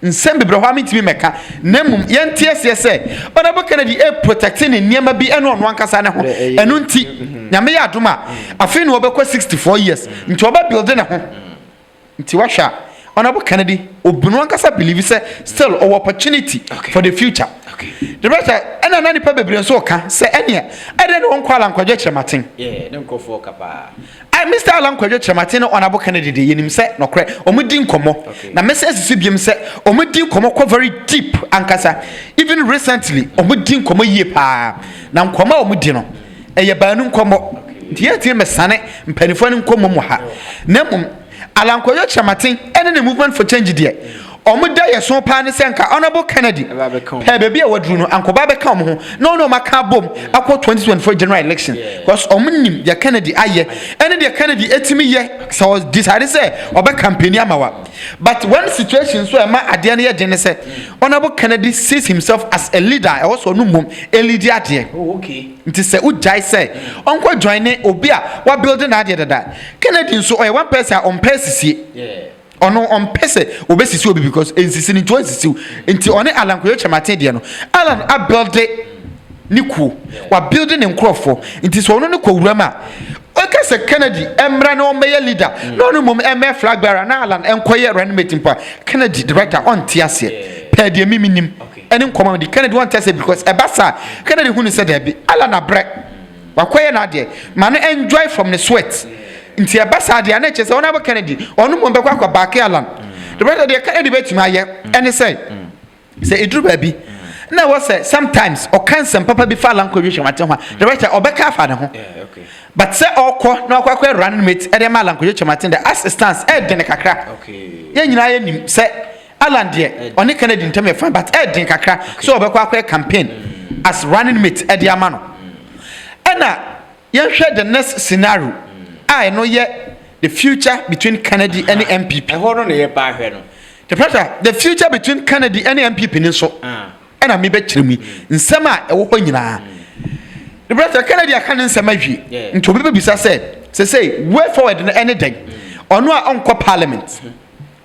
nsem bebre ho amintimi meka nemum yentie se honorable Kennedy protecting niema bi eno no ankasa ne ho eno nti nyame ya adoma afi no obekọ 64 years nti oba build ne ho nti washa honorable Kennedy obunu ankasa believe say still our opportunity for the future The better and an nipa bebre so ka say ene I don't want call ankwadwe chematin. Yeah, dem ko for kapa. I Mr. Alan Kwadwe chematin no honorable Kennedy de yenim say no kre omudi nkomo. Na message sibiem say omudi nkomo ko very deep ankasa. Even recently omudi nkomo yie pa. Na nkomo omudi no eye baanu nkomo. Tie tie mesane mpanifo nkomo mo ha. Na mum Alan Kwadwe chematin ene the movement for change there. Omuda ye so pa ne senka honorable Kennedy pe baby a wadru no ankoba be ka mo no maka bom akọ 2024 general election because omunim ya Kennedy aye ene de Kennedy etimi ye so decide say obe campaign amawa but when situation so ma ade ne ye de ne say honorable Kennedy sees himself as a leader also no mum a leader ade okay nti say ujai say onko join obi a wa building ade dada Kennedy so oy one person on person yeah ono on pese obesisi obi because ensisi ni to ensisi nti one Alan Kwadwe chematin de no Alan a build niku wa building nkrofo nti so ono ne kwura ma oka se Kennedy emra na o meye leader no no mom em flag bearer na Alan enkoye running mate mpa Kennedy director on tiase pe de miminim ene nkoma di Kennedy want tiase because ebasa Kennedy hu ni se de bi Alan abre wakoye na de man enjoy from the sweat nti abasa de na chese wona ba Kennedy onu mo bekwa kwa back Alan the brother de Kennedy betima aye ene say edru ba bi na wo say sometimes o cancel papa bi fa Alan Kwadwe chematin ho the brother obeka fa ne ho okay but say okọ na okwa run mate e de ma Alan Kwadwe chematin the assistance e de ne kakra okay ye nyina ye nim say Alan de oni Kennedy ntem e fa but e de kakra so obekwa campaign as running mate e de ama no ena ye hwe the next scenario I know yet the future between Kennedy and the NPP. The future between Kennedy and the NPP is so. And I may bet me in summer a woman. The brother Kennedy, I can't say my view. And to be say, way forward in anything. Or no uncle parliament.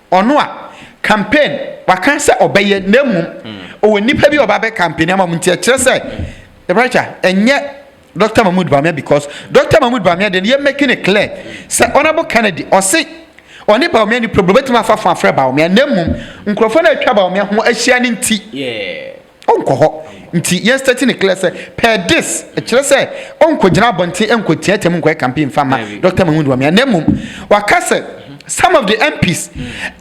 Or no campaign. What can't say obey name or nipper or baby campaign. I'm going to say the brother, and yet. Dr. Mahmoud Bawumia because Dr. Mahmoud Bawumia then you're making it clear say honorable Kennedy or say oni Bawumia ni problem betima fa Bawumia nemu nkrofo na atwa Bawumia ho ahia ni nti onko ho nti yesterday ni clear say per this kire say onko gina bonti enko tietem nko campaign fama Dr. Mahmoud Bawumia nemu wakase some of the MPs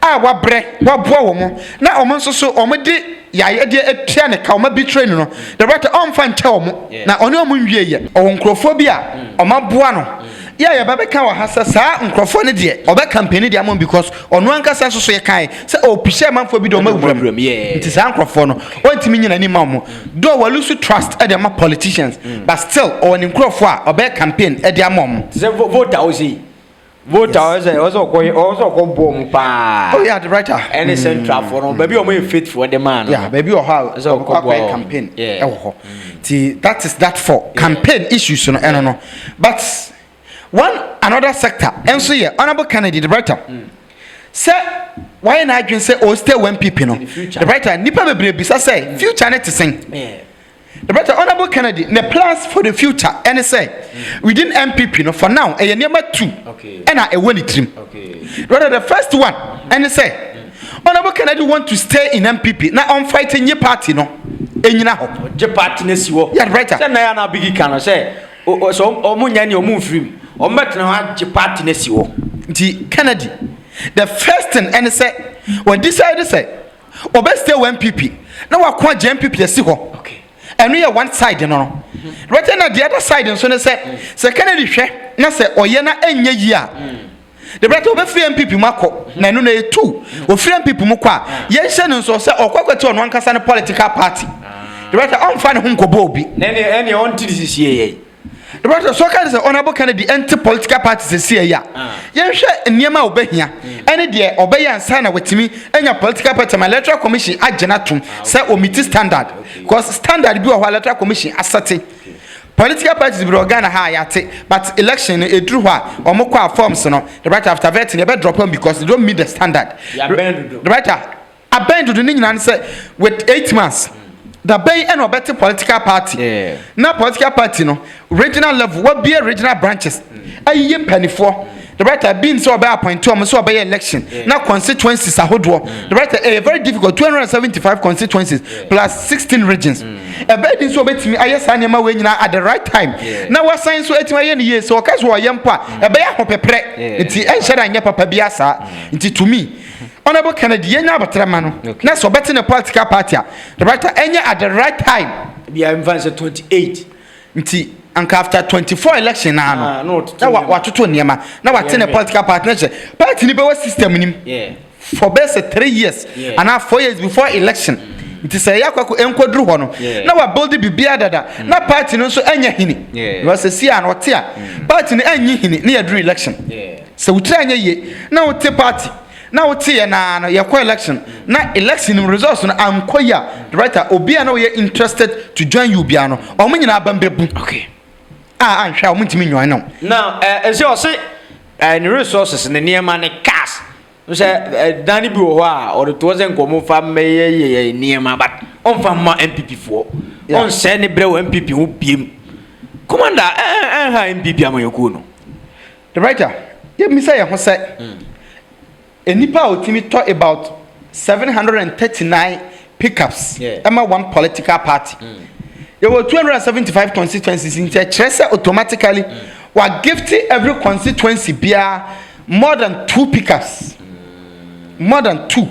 waboa wo mo na omo nso so omo di ya de etua ne ka omo betray no the right on fan cha omo na oni omo nwie ye o nkrofo bi a omo boa no ya baba ka wa hasa saa nkrofo ne de oba campaign de amon because ono ankasa so ye kan se o pishe manfo bi de omo wurem nti saa nkrofo no ontimi nyina ni ma omo do we lose trust e de ma politicians but still on nkrofo a oba campaign e de amon se vote ozi Voter also bomb pa. Oh yeah, the writer. Any central for baby or more faithful the man. Yeah, baby or how so campaign. Yeah. See, that is that for campaign issues no no. But one another sector and so yeah, honorable Kennedy the writer. Say why not you say oh stay when people no. The writer nipa bebre bisa say future net to sing. Yeah. The better honorable Kennedy the plans for the future and say within NPP no for now a number 2 and a one trim rather the first one and say honorable Kennedy want to stay in NPP now on fighting your party no enyina ho je party na siwo yeah right say na ya na big can say so omunya ni omunfiri o metna ha je party na siwo the Kennedy the first thing and say when decide say obeste NPP now akwa je NPP esi ho and we are one side no right now the other side so say Kennedy hwe na say oye na enye yi a the brother obe free NPP mako na no na etu o free NPP mu kwa ye hye no so say okwakwati ono ankasa ne political party the brother on fa ne ho nkobo obi na any on this ye the brother so can say honorable Kennedy anti political parties see ya ye hwe niema obehia ene de obeya ansa na wetimi enya political party my electoral commission agena tum say omiti standard because standard bi o electoral commission asate political parties bi organ ha yate but election edru ho a omokwa forms no the right after vetting be drop them because they don't meet the standard the right abandon the nyina say with 8 months the bay and better political party na political party no regional level what be regional branches ayi penny for the writer being so about appoint to so by election now constituencies ahodo the writer a very difficult 275 constituencies plus 16 regions a bed so betimi ayesa nyama we nyina at the right time now what science so etima ye ne so okaso wo yempa e be ya hopepre nti enhyera anya papa bia sa nti to me honorable Kennedy yenya abatrama no na so beti ne political party the writer enya at the right time bia advance 28 nti anka after 24 election na no na watoto niema na watene political partnership party ni be wa system nim for best 3 years and now 4 years before election nti say yakwako enkodru ho no na wa build bibia dada na party no so anya hini was see an ote a party ni anyi hini na yadru election so wutra anya ye na wote party na wote na yakwa election na election results no ankoya the writer obia na we interested to join you bia no omunyina abambebu okay anhwa omuntimi nwan no now ese o se any resources ne niema ne cash so dani bi wo a or to was enkomo fa meye niema but on fa ma NPP for on se ne bre wo NPP ho biem commander ha NPP amayoku no the writer ye mi say ho say enipa otimi talk about 739 pickups ama one political party there were 275 constituencies in Chester automatically were gifted every constituency beer more than 2 pickups more than 2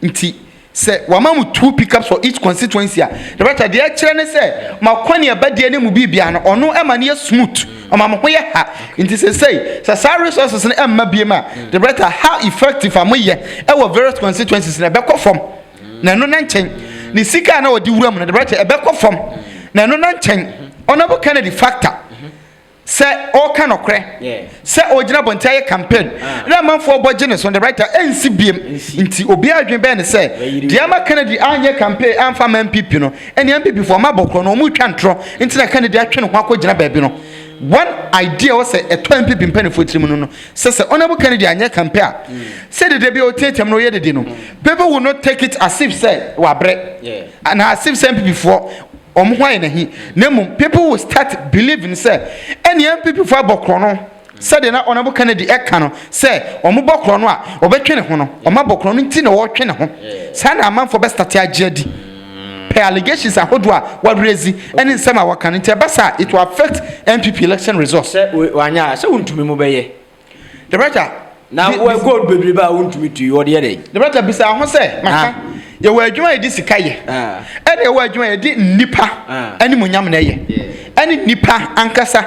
nti say wamamu 2 pickups for each constituency the right there chere say makwani abadie ne mu bibia no ono ema ne smooth omamho ye ha nti say resources ne emma biema the right how effective amoye e wo various constituencies na bekọ from na no na nchen ni sika na odi wuram na the right e bekọ from na no na nchen honorable Kennedy factor say all kind of cry say ogina bontaye campaign na manfo boje ne so the writer ensi biem nti obi adwen be ne say diama Kennedy anye campaign amfa MPP no ene MPP for mabokro no mu twa ntro nti na Kennedy atwe ne ho akogina baabi no one idea was a 20 MPP mpanifo trimu no say honorable Kennedy anye campaign say the dey otetem no ye de no people will not take it as if say wa bre and as if MPP for omhwan na hi nemu people will start believing say any MPP for abokro no said na honorable Kennedy eka no say omubokro no a obetwe ne ho no omabokro no nti na wo twe ne ho say na amanfo be start agedi per allegations ahodo a wa raise any nsema wa kan nti basa it will affect MPP election results say wanya say untumi mo beye the writer now we go bebre ba untumi to you the day the writer bisa ho say maka ye wa adwuma edi sika ye ede wa adwuma edi nipa ani munyam na ye ani nipa ankasa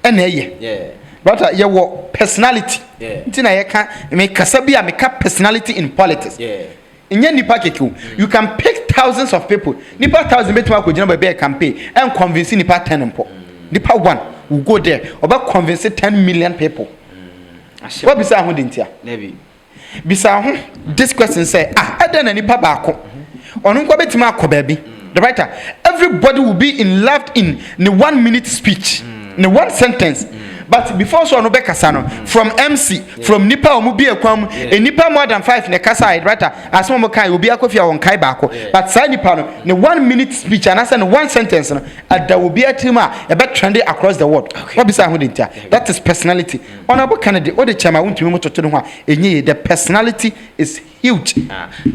ena ye but ye wo personality nti na ye ka me kasa bia me ka personality in politics inye nipa keku you can pick thousands of people nipa 1000 betima ko gina ba be campaign and convince nipa 10 mpo nipa 1 will go there oba convince 10 million people what be say ho dentia nebi bisa ho this question say eden na nipa ba ko onu nko betima akoba bi the writer everybody will be in loved in the 1 minute speech in the 1 sentence but before so no be kasa no from MC from nipa omu bi ekwam nipa more than 5 ne kasa writer as mo kan obi akofia won kai ba ko but say nipa no the 1 minute speech and as in 1 sentence no ada will be atima e be trending across the world what be say ho dentia that is personality honorable Kennedy o de chama wontumi mototo no ho enye the personality is huge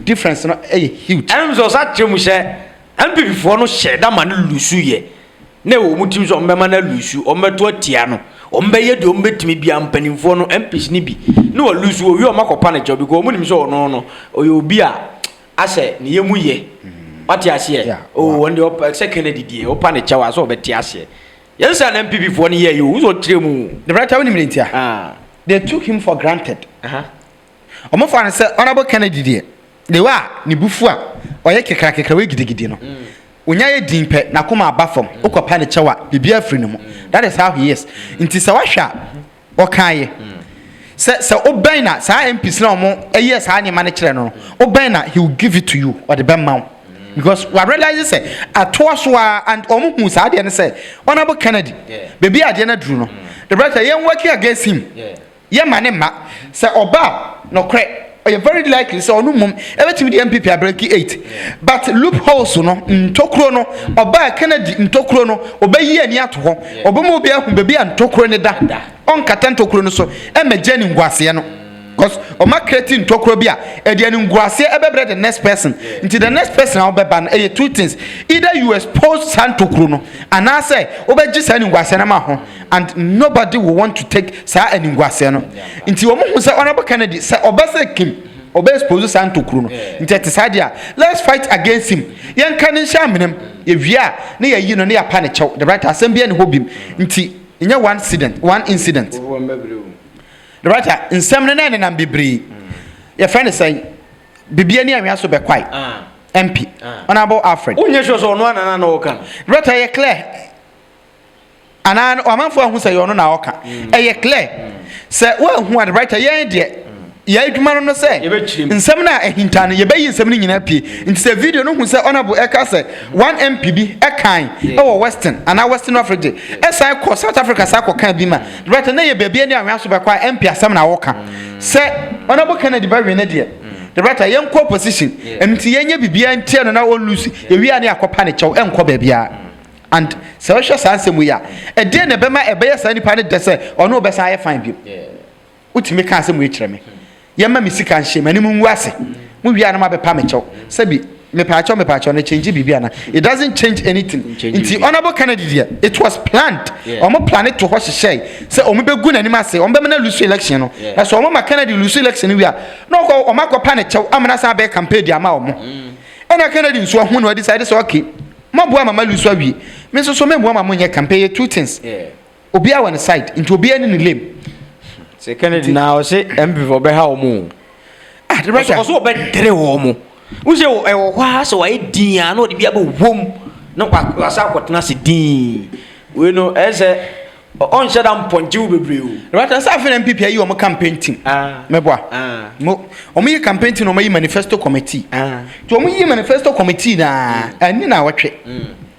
difference no huge and so sa chemu she MPP for no she da man lusu ye na wo mutim so mbema na lusu o meto atia no ombe de ombetimi bia mpanimfo no MPs ni bi no wa lusu owi o makopa na job because omunim so no oyo obi a ase ne yemu ye wati ase o wonde o Kennedy die o pa na chawa so obeti ase yensa na MPP fo ne ye yo so tremu the right time ni ntia they took him for granted omo fa na say honorable Kennedy die they wa ni bufu a oye kekra we gidigidi no onya ye dimpe na koma abafom okopa ne chawa bibia free no mo that is how he is nti se wahwa okaye se oban na sa MPs na omo eye sa anya mane kire no oban na he will give it to you or the bemma because we realize say atoso and omo hu sa de ne say honorable Kennedy baby ade na duru no the brother yen working against him ye mane ma se oba no kre very likely so no mum everything the MPP abreaki 8 but loopholes no ntokro no oba Kennedy ntokro no obayi ani ato ho oba mo bia hu baby antokro ne da on kata ntokuro no so e megye ni ngwase no because o ma creating ntokuro bia e de ni ngwase e bebre the next person until the next person how beba no e two things either you expose san ntokuro no and I say obegye san ngwase na ma ho and nobody will want to take sa ani ngwase no until o mo hu say honorable Kennedy say obese kim obe expose san ntokuro no until tesadia let's fight against him yen kan nsha menem e wia na ya yi no na ya pa ne chew the right assembly ne hobim until inya one incident the writer in some nene na bibri your friend is saying bibia ni anwa so be kwai MP honorable Alfred unye so no na na oka writer ye clear anan o amanfo ahu say ono na oka ye clear say wo hu the writer ye de ya eduma no say nsem na ehinta no ye bayi nsem no nyina pie nti say video no hu say honorable eka say one MPB ekan e wo western ana western Africa esai ko South Africa sa ko kan bi ma right na ye bebia ni anwa so be kwa MP asem na woka say honorable Kennedy ba we na de the right yen ko position nti yenye bibia ntia no na o lose ye wi ani akopa ne chew enko bebia and say wo hwe sansem ya e de na be ma e be ya sa nipa ne de say ono be sa ye fine bi utimi kan asem we kire me yamma misika nhye mani mu nwase mu wi ana ma be pa me chew sabi me pa chew na change bibia na it doesn't change anything nti honorable Kennedy there it was planned omo plan it to ho hye say omo be gu nani ma say omo be na lose election no na so omo ma Kennedy lose election wi a no ko omo akwa ne chew amana sa be campaign dia ma omo ena Kennedy nso ho no decide say okay maboa mama lose awie me so me boa mama nye campaign two things obi a one side nti obi ani ne lem say Kennedy now say MP for be ha omo the right so be dere wo mo wo say e wo kwa so wa din an no de bia be wom no kwa sa kwotena se din we no e say on shada mponje wo bebre o right and say NPP ayi o mo campaign team meboa mo o mo yi campaign team o mo yi manifesto committee to o mo yi manifesto committee na ani na wotwe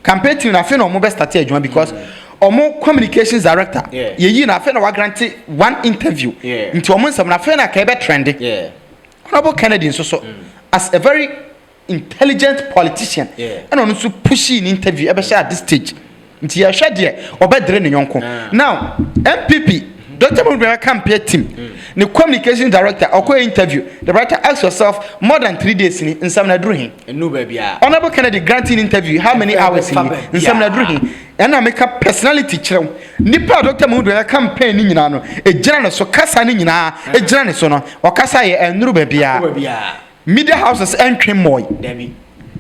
campaign team na fe no mo be start adwuma because omo communications director ye na fe na wa grant one interview nti omo nsam na fe na ka be trend honorable Kennedy so as a very intelligent politician and on so pushy in interview ebe share at this stage nti ya hwe de obedre ne yonko now MPP Dr. Bawumia campaign team the communication director okwa interview the writer ask yourself more than 3 days in nsam na duru hin enu ba bia honorable Kennedy granting interview how many hours in nsam na duru hin and make a personality chiro nipa Dr. Bawumia campaign ni nyina no ejira ne so kasa ni nyina ejira ne so no okasa ye enuru ba bia media houses entry moy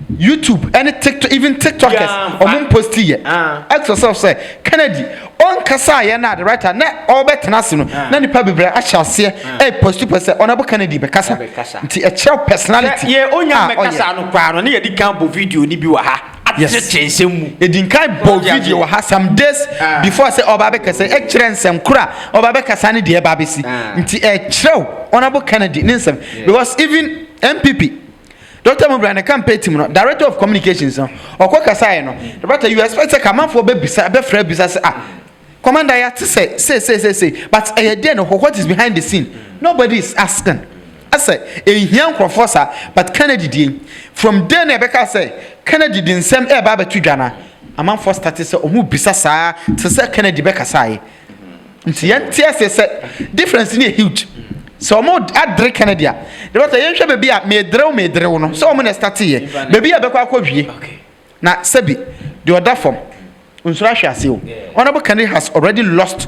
YouTube and TikTok, even TikTokers or post here. Ask yourself, say, Kennedy, on Kasa, you're not the writer, not all better national. None of people I shall see a post to say, honorable Kennedy, because a child personality. Yeah, on your Macasano crown, near the camp video, Nibiwaha. Yes, it didn't kind of video has some days before I say, oh, Babeka say, excellence and cra, or Babeka Sani, dear Babisi. A child, honorable Kennedy, Ninsam, because even MPP. Dr. Bawumia campaign team no director of communications no okoka sai no the you expect say come for be bisa be free bisa say commander ya say but there no what is behind the scene nobody is asking I say ehia nkrofo but Kennedy din from there na be ka say Kennedy din sem e ba betu dwana amam for start say omu bisa saa to say Kennedy be ka sai nti yantia say difference ni huge so mo adre Kennedy the what yen hwe baby a me drew no so mo na start ye baby a be kwa akwie na sabi the other form unsura hwe ase o honorable Kennedy has already lost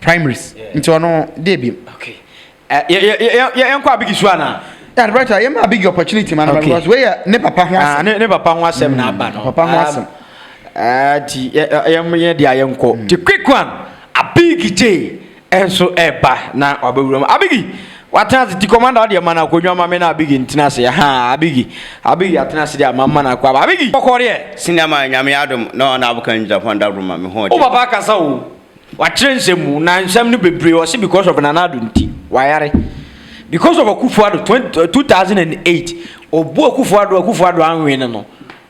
primaries into ono dey bi okay yen kwa big issue na yeah right I am a big opportunity man because we ne papa ho asem ne papa ho asem na aba no papa ho asem ti ye dia yenko the quick one a big J enso eba na obewuram abigi watana the commander de mana akonwa ma me na abigi ntina se ha abigi atana se de amama na kwa abigi kokore sinama nyame adom na na abukan Japan da ruma me ho o baba kasa o wa nsemu na nsem no bebre o se because of nanado nti wayare because of Akuffo 2008 obu Akuffo anwe no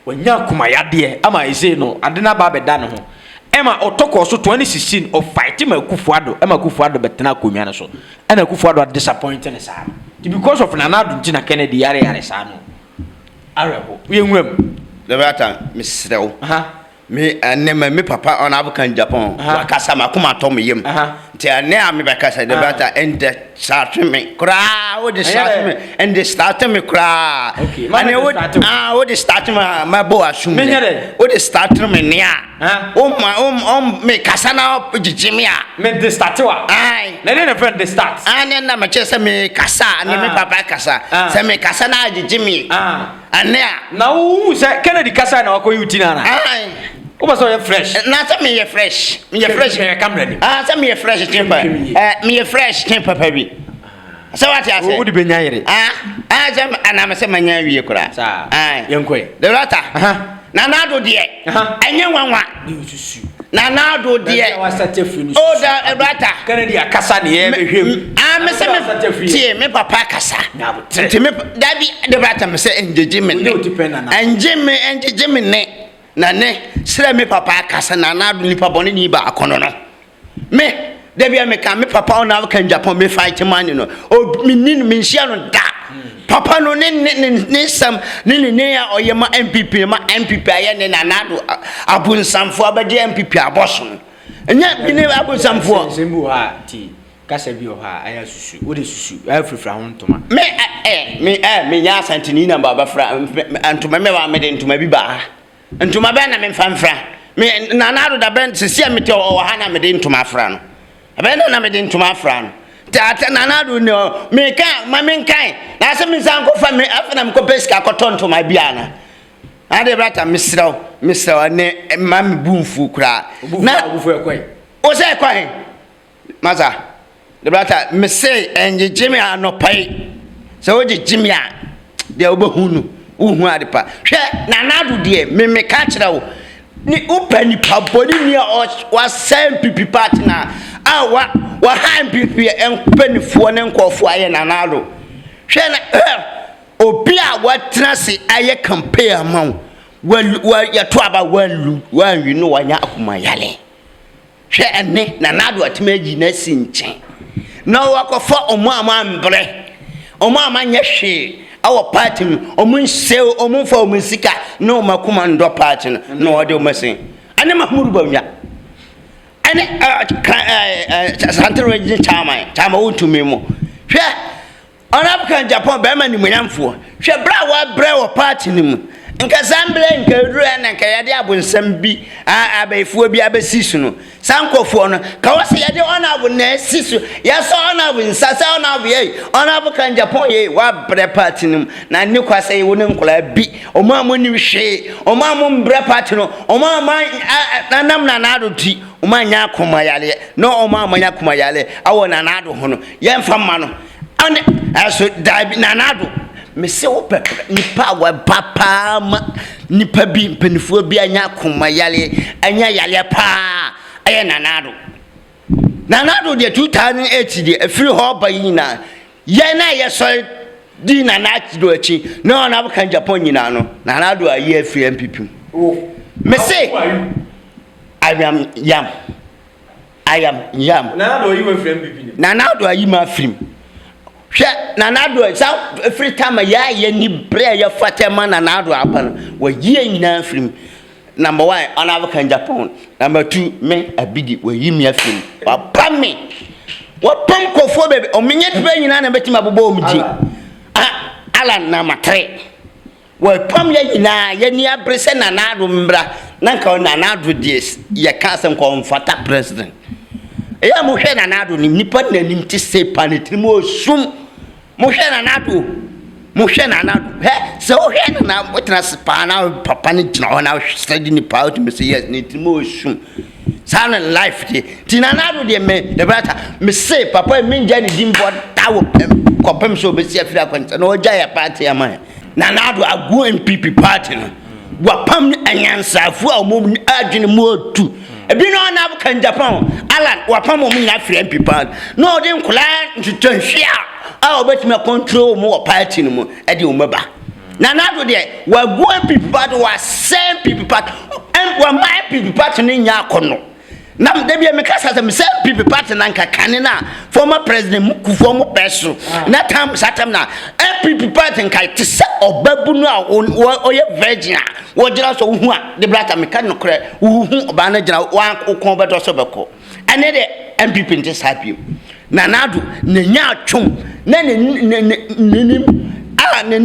wanya kuma yade ama ise no ade na ba beda ne ho Emma Otoko so 2016 of fighting Akuffo Emma Akuffo betena komia so and Akuffo disappointing sa because of nanado nti na Kennedy yare sa no arebo we nwem the better misrew me me papa on African Japan wakasa makoma to me yem nti ane a me bekasa de bata and the start me kra wo de start me and the start me kra ane wo de start my bo asum wo de start me nia me kasa na jijimi a me de start wa ai na ne friend de start ane na me chese me kasa ane me papa kasa se me kasa na jijimi ane na wo se Kennedy kasa na wakoyi utina na ai Oba so you fresh. Na say me fresh. Me fresh. Come ready. Say me fresh temper. Me fresh temper baby. So what you say? Wo di benya yere. Jam ana say manya wie kura. Sa. Yenkwe. The rata. Na do de. Enye wanwa. Di susu. Na do de. Wa start finish. Oh the rata. Kennedy akasa ne ye behwem. Me say me tie me papa kasa. Tie me dabi the rata me say enjeje me. Enjeje me ne. Na ne sere me papa kasa na na do nipa bone ni ba akono no me da bia me ka me papa on African Japan me fight man no o me nin me hia no da papa no ne sam ne ya oyema NPP ma NPP aye ne na na do abunsamfo abaje NPP aboson enya bi ne abunsamfo sembu ha ti kasa bi o ha aya susu wo de susu afrifra ho ntoma me nya santini na baba fra antoma me wa me de ntoma bi ba ntoma be na me mfamfra me nanado da ben sisi me te o ha na me de ntoma afra no abe na me de ntoma afra no ta nanado no me kan ma me kan na se me san ko fa me afa na me ko peska ko ntoma bia na ade brata misraw ne ma me bumfu kura na bufu ekwan o se ekwan maza de brata me say enje jimi anopai so o je jimi a de obehunu uhu adepa hwe nanado de me ka kira wo ni upani paboni ni wa sem pipi partner wa han pipi enpanifo ne nkofo aye nanado hwe na obi a watena se aye campaign amaw wa yato aba wanlu no wanya akoma yale hwe ene nanado atemaji na sinchen na wakofo omo amambre omo amanya hwe our party omun sell omun for omun sika no makuma ndo party no ode omasin ane mahmuru bawnya ane santero je chama wontumi mo hwe African Japan be ma ni munyamfo hwe bra wa bra wo party ni mu nka samble nka dura na nka yade abonsam bi abaifuo bi abasisu no sankofo no ka wose yade ona abu na sisu ya so ona abu nsasa ona abu ye ona African Japan ye wa bra party nim na ni kwase wo ne nkola bi omamu ni hwe omamu bra party no omamu nanam na nado ti omanya akoma yale no omamu nya akoma yale awo na nado ho no ye mfa ma no ane aso dabi na nado me se wo pepe nipa wa papa ma nipa bi mpanifo bi anya akoma yale anya yale pa aye nanado de 2008 de afiri ho ba yina ye na ye so di nanati do achi no na African Japan nyina no nanado aye afiri NPP me se I am yam nanado ayi wa afiri NPP nanado ayi ma afiri hwe nanado sa every time ya ni bre ya fatema nanado aban wa yie nyina afrim number 1 on African Japan number 2 me abidi wa yimi afrim wa pam kofo bebe o menye tbe nyina na betima bobo omji ala na matre wa pam ya nyina ya ni abrese nanado mbra nanka nanado dies ya kasem ko mfata president eya mo hwe nanado ni nipa na nim ti se panetrimo sum mo hwe nanado he so hwe na wotna spana papa ni gina na study ni part me say yes ni trimo sum sana life ti nanado de me de brata me say papa me nja ni dimbo tawo kopem so be si afira kwanta na oja ya party ama nanado agu NPP party no wapam anyansafu a mo adwene mo otu ebi no na African Japan alan wapam mo nyina free NPP no de nkula ntutwanhwia a obetime control mo party no mo e de omaba nanado de wagu NPP party wa same NPP party and wa my NPP party ni nya akono Nam Debbie Mikasa, the NPP party nanka canina, former president Akuffo Peso. That time Satamna, NPP party and Kaitisa or Babuna or your virgin, or just the brother mechanical credit, who Banajana, one combat or Sobako. And then the NPP just happy. Nanadu, Nanya Chum, Nani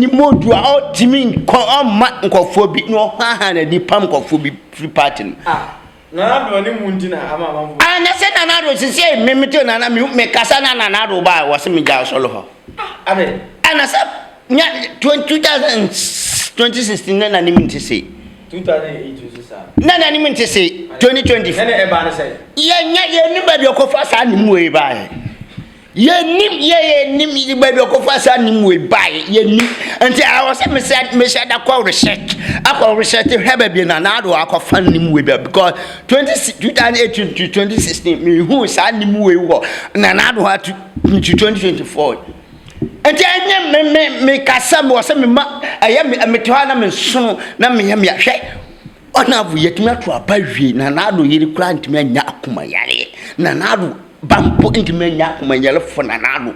Modu, all Timin, call on Makophobic, no hand and the pump of free party. Nanado ani mundina ama mambo. Na se nanado se se memete na me kasa na nanado ba wase me ja solo ho. Abe. Ana se 2016 na ni minti se. 2008 sisa. Na ni minti se 2024. Ene e ba na se. Ye ni ba bi okofa sa ni mu e ba. Ye nim ba bi okofa sa ni mu e ba. Ye nim. Nti I was me said that call research. Akọ research hebe bi na do akọfa ni mu e ba because 2008 to 2016 me who sa ni mu e wo na do ha to 2024. Enti anya me kasa me wose me ma aye me to ha na me sono na me ya me hwe ona bu yetumi ato abahwe na do yiri kura ntimi anya akoma yare na do bampo ntimi anya akoma yare fo na do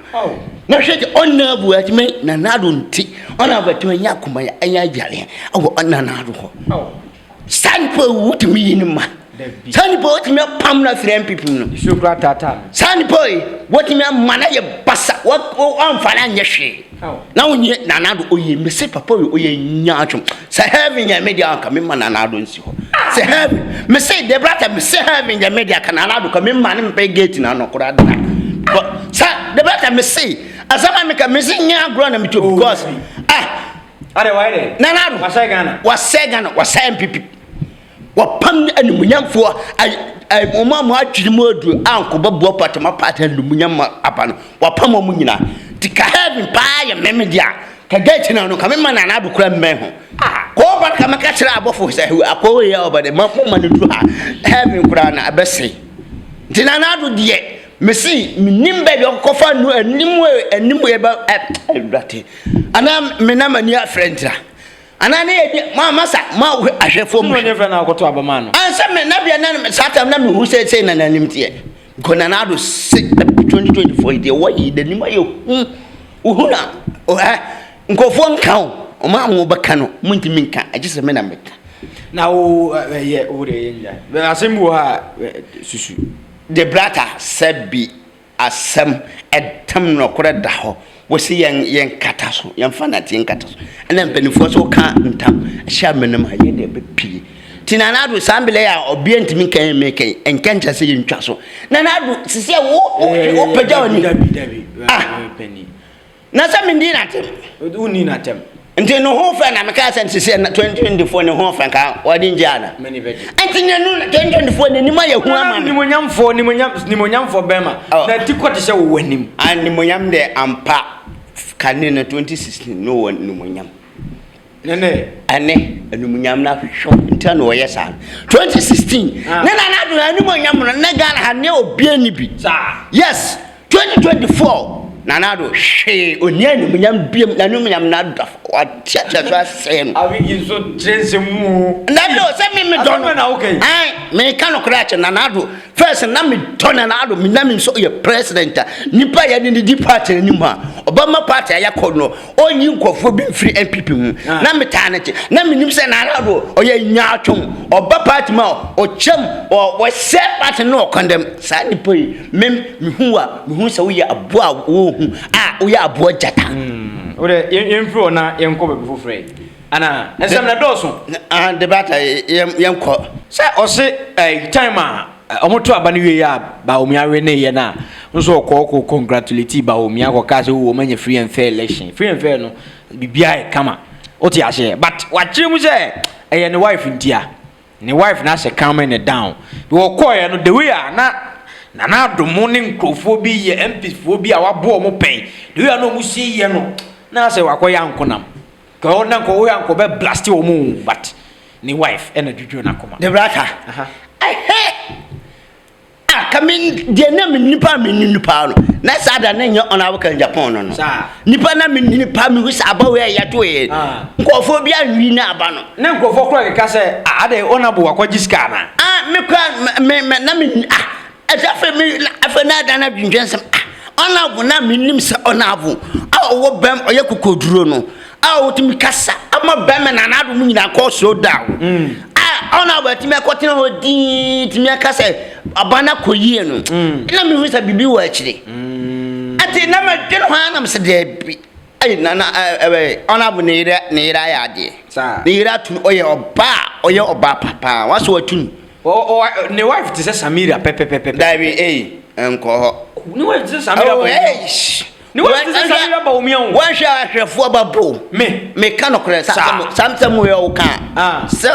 na hwe ona bu yetumi na do nti ona bu yetumi anya akoma anya yare awo ona do ho sanpo wutumi yinima sanpo wutumi pam na frem people no Shukra tata. sanpo wutumi mana ye basa wo amfana nya hwe na wonye na do oye me se papa oye nya atwom se heaven ya media aka me ma na do nsi ho se heaven me se the brother me se heaven ya media aka na do ka me ma ne mpe gate na no kora da sa the brother me se asama me ka me se nya agro na me to because Are why there? na do wase Ghana wase NPP wapam animunyamfo ai mama mo atwiri mo adu anko babo patama pata animunyam apano wapam mo nyina tika heaven pa ya memedia ka gate na no ka me mana na do kura me ho ko ba ka maka kira abofo se akwo ya obade ma ne du ha heaven kura na abese tina na do de mesi minimbe bi okofa no animu e ba brate ana me na mani afrenta ana ne ma masa ma ahwefo mu ne fra na akoto abama no ansa me na bia na satam na me hu se na nanim tie ko na na do 2024 de wo yi de nima ye uhuna nkofo nka o ma mo beka no muntimi nka agise me na meka na o ye o de nya be asembu ha susu de brata sabi asem etam no kore da ho wo se yen kata so yen fanati yen kata so ana mpanifo so ka ntam ahia menem ha ye de be pii tinanado sambele ya obi ntimi kan meke enkencha se yen twa so nanado sisi wo pagya oni dabi penny na sa mindi na tem uni na tem nti no ho fa na meka sen sisi na 2024 ne ho fa ka wadi njiana many beji nti ne no 2024 ne nima ye hu ama ni monyamfo bema na tikoti se wo wanim an ni monyam de ampa kanne na 2016 no won ni monyam nene ane anumunyam na hwehwo nta no ye sa 2016 ne na do anumunyam no na Ghana ha ne obi ani bi yes 2024 nanado hwe oni anumunyam biem anumunyam na do wa tia so asem awigi so trense mu nado se me don na okay ai me kan no kra che nanado first na me don nanado me na me so ye president nipa ya ni di party ni mu a obama party ya kono onyi nkofo bi free NPP mu na me ta na che na me nim se nanado oye nya atwon oba party ma o chem o se party no condemn sa nipa yi me hu se wo ye aboa wo hu wo ye aboa jata ore yemfro na yenko be fofre ana ensem na doso de bata yenko say ose time a omoto aba ne wie ya Bawumia Awu ne ye na nso ko congratulate Bawumia ko ka se wo manya free and fair election no bibia e kama oti ase but wachire mu se eye ne wife ntia ne wife na se calm ne down wo ko ye no the way na do mo ne nkrofo bi ye MP fo bi a wabo mo pen the way na mo sie ye no na se wakoya nkonam ko na ko wo yanko be blast wo mu but ni wife ena dwudwo na koma the brother kamin de na me nipa no na sada na nya Honorable Kennedy Agyapong no nipa na me nipa me wisa abawe ya to ye nkofo bia nwi na aba no na nkofo kro ka se ade Honorable akwaji ska na me kwa me na me afa me afa na da na dwindwensem Honorable na me nim se Honorable wo bam oye kokoduro no wotumi kasa ama bam na na do mu nyina ko so down Honorable timi akotina ho din timi akasa abana koyie no na me wisa bibi wa akire ati na ma dweno ha na me se de bi ai na Honorable ne ira ya de ne ira tun oye oba papa waso watun ne wife ti se Samira pepe Dabi enko ho ne wife ti se Samira ni wa ti se Samira Bawumia Awu wa hwa ahwefo babo me ka no kore samsam we o ka so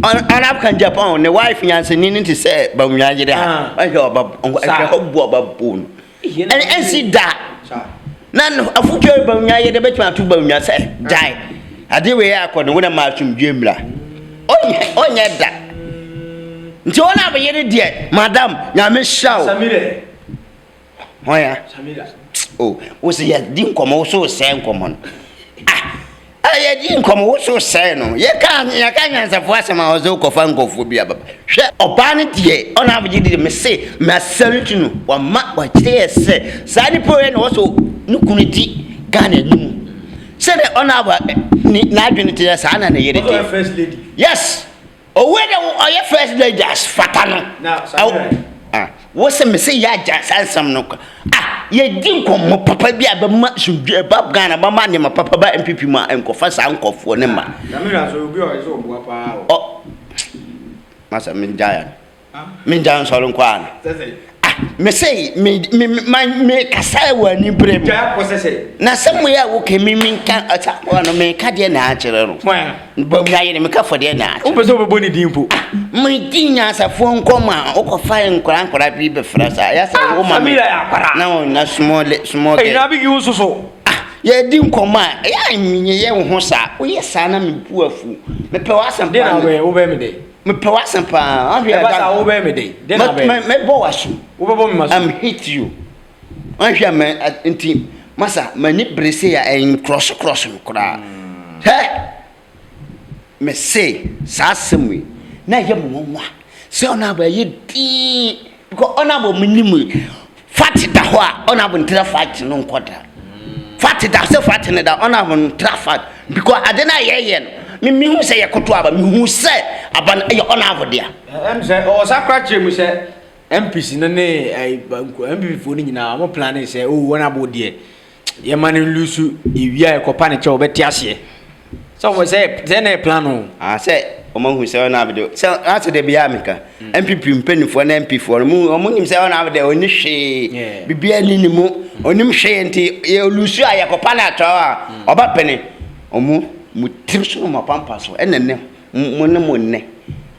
Honorable Kennedy Agyapong ne wife nyanse ni ti se Bawumia agire ha wa hwa babo babo no en si da na afukyo Bawumia agire betima tu Bawumia se jai ade we ya akọ no na ma tumdwemra onye da nti ona abeyere die madam nyame shaw Samira hoya Samira wo se ya din komo wo so se nkomo no ya din komo wo so se no ye ka nyansa fo asema wo zo kofa nkofo bia baba hwe oba ne die ona abeyere me se me salute no wa ma wa kire se sa ni po ye no wo so nukunu di Ghana nimu se de ona aba na adwene te sa na yere di first lady yes whether oye first lady as fatano now wo se me se ya ja sansam no ye din komo papa bi abama sudwe bab Ghana ba ma ne ma papa ba NPP ma enkofa sa nkofo ne ma Samira so obi o so obo pa masa minja so lon kwa me say me kasa wa ni brem ja ko se na samu ya wo ke min kan ata no me ka de na akire no bom ya ye me ka fo de na o be so bo ni dimpo me dinya asafo nkoma o ko fa nkora bi be frasa ya sa o ma Samira ya kwara na small e na bi gi ususo ye di nkoma ya minye ye ho sa o ye sa na me bu afu me pe wa asam de na we o be me de me pe wa asam pa ahwe ba sa o be me de na be me bo wasu o be bo me maso I'm hit you ahwe me intim masa mani brese ya en cross no kra he me say sa semwe na ye mo nwa se ona ba ye di because ona bo minimu fat da ho a ona bo ntra fat no nkoda fat da se fat ne da ona bo ntra fat because adena ye no me hu se ye koto aba me hu se aba ye ona bo dia say o sakra chemu se MPC ne MPP fo ni nyina mo plan se o wona bo de ye man lusu iwia e kopa ne che obeti ase so we say na plan o say o ma hu se ona bo de so ase de bia meka MPP mpanifo na MP fo mo nim se ona bo de oni hwe bibia ni mu onim hwe nti ye lusu aye kopa na to a oba pene omu mutirso ma pampa so enene mo ne mo ne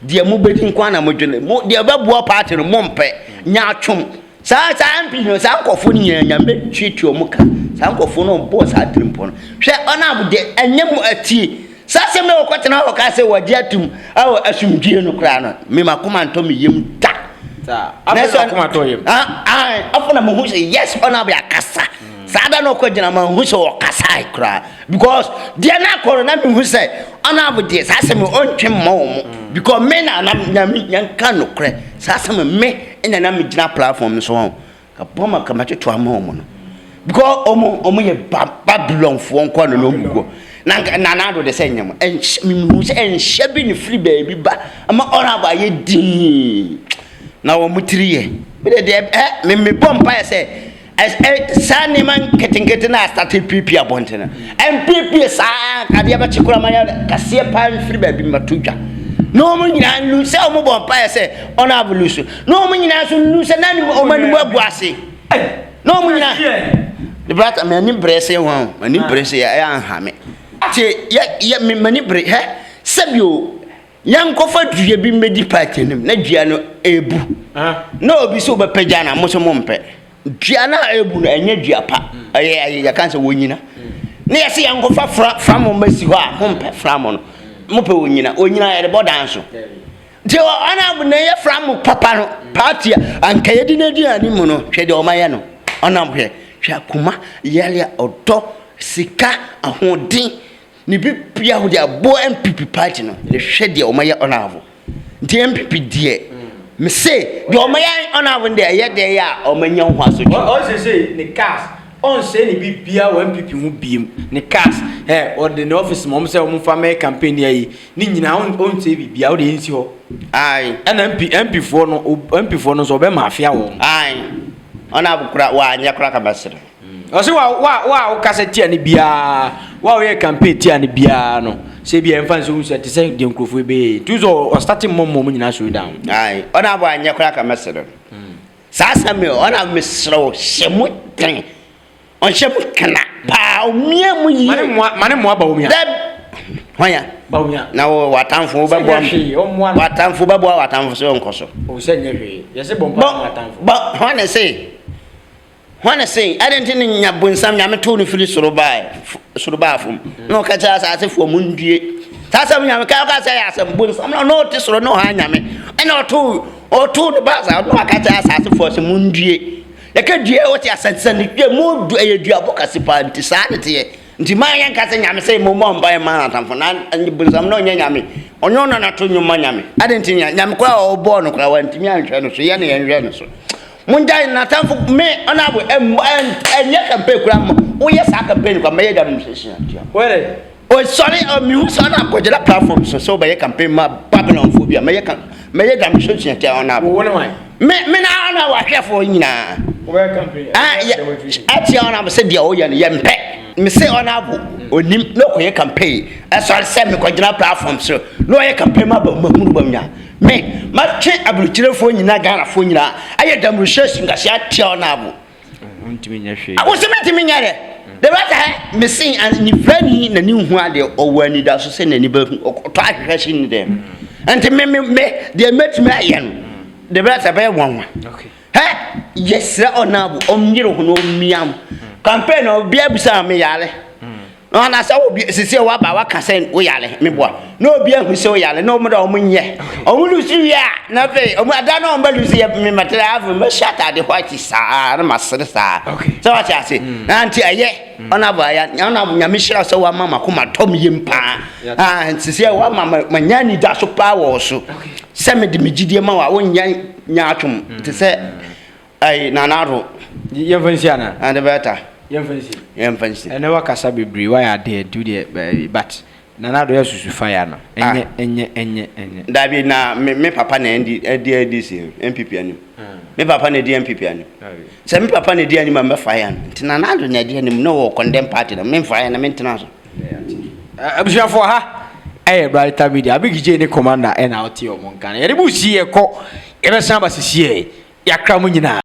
de mu bedi nkwa na mo dwene mo de babuo party no mo mpe nya atwom sa MP no sa nkofo ni nya me twetwe omu ka sa nkofo no bo sa trimpo no hwe ona abude enyem atie sa se me okotena ho ka se waje atum awo asumdie no kra no me makoma nto me yem da sa afena makoma to yem afena mo hu se yes ona abu akasa sada no ko jina man hu se okasa kra because dia na ko na me hu se ona abu de sa se me ontwe mo because me na nyanka no kra sa se me ina na me jina platform so ho ka boma ka mateto ama mo no because omo ye Babylon fo nko no gugo na do de say nyam me hu se enhye bi ni free baby ba ama ona ba ye din na wo mutiriye be de me bomba ye say sani man ketingete na start NPP abontena NPP sa kadia ba chikura manya kase pan free baby matudwa no mo nyina lu se o mo bompa ye se ona abulusu no mo nyina so lu se nani o mani mo abuase no mo nyina the brother me ani brese ho ani brese ya anhame tie ya me mani bre he sabio yankofa due bi medi party nim na dua no ebu na obi so be pagya na mo so mo mpe dua na ebu no enye dua pa ya kan se wonyina na yesi yankofa fra mo masi ho a mo mpe fra mo no mo pe onyina ya de bodan so je honorable na ye from papa no party anka ye di na di ani mu no hwe de o maye no honorable hwe akuma yale odo sika ahoden ni bibia ho de abo NPP party no le hwe de o maye honorable nti NPP die me say de o maye honorable de ye de ya o manya ho aso o say ni cast on say ni bibia wo NPP hu biem ni cast or the office mom say o fa me campaign yi ni nyina on say bibia o de nsi ho ai MP4 no so be mafia wo ai honorable kura wa anya kura ka basere o say wa kaseti ani bia wa we campaign ti ani bia no say bia emfa so hu say te say de nkrofo be tu so o starting mom nyina show down ai honorable anya kura ka basere sasa me honorable mesro shemu ten on shemu kana pa o mia mu yi mane mo Bawumia hoya Bawumia na watamfo babo watamfo babo watamfo so nkoso o se nyehwe yese bomba watamfo ba hone say I didn't think nya bonsam nya meto no firi soro ba fom no ka cha asase fo mundue sasa nya me ka say asem bonsam no te soro no ha nya me ena oto no ba sa no ka cha asase fo se mundue ya ka due o ti asase ni due mo du e due abokase pa nti sa ne te nti ma yan ka se nya me say mo mba e ma atamfo na bonsam no nya me onyo no na to nyuma nya me I didn't think nya me kwa o bo no kwa wanti mi anhwe no so ye ne yenhwe no so munjai na tamfo me honorable enye campaign kura mo o yes campaign kwa me demonstration where o sorry mi hu so na akojela platform so be campaign ma Babylon phobia me demonstration te honorable me na na wa hwefo nyina where campaign ati honorable say dia o ye ne yempe me say honorable onim no ko ye campaign sorry say me kojela platform so no ye campaign ma ba mahuru ba nya me ma twe abuluchirefo nyina Ghana fo nyina aye demonstration ga sia tia honorable ntimi nya hwe I was ntimi nya de better me sing and ni frani na ni hu ade o wani da so se na ni ba to ahwehwe shi ni dem enti me de metime aye no de better be wonwa okay yes honorable omnyiro hu no miam campaign o bia busa me yale na sa obi sisi wa ba wa kasen wo yale me boa na obi ahu se wo yale na omo da omo nye omo lusi ya na fe omo ada na omo lusi ya me matera avu me shata de white sa na masere sa so what you say na anti aye ona ba ya ona bu nyame shira so wa mama kuma tom yimpa sisi wa mama manyani da so pa wo so se me de megidie ma wa wonya nya atwom te se ai na ro yemfansiana and better yemfansi ene wakasa bibri wa ya de do the but nana do yesusu fire no enye dabi na me papa na NDC NPP anim me papa na NPP anim se me papa na anim me fire no nana do na anim no condemn party na me fire na maintenance abusuafo ha brighter media abigije ne commander ena oti o monkan ye de bu sie ko ebe san ba sisi e yakra mu nyina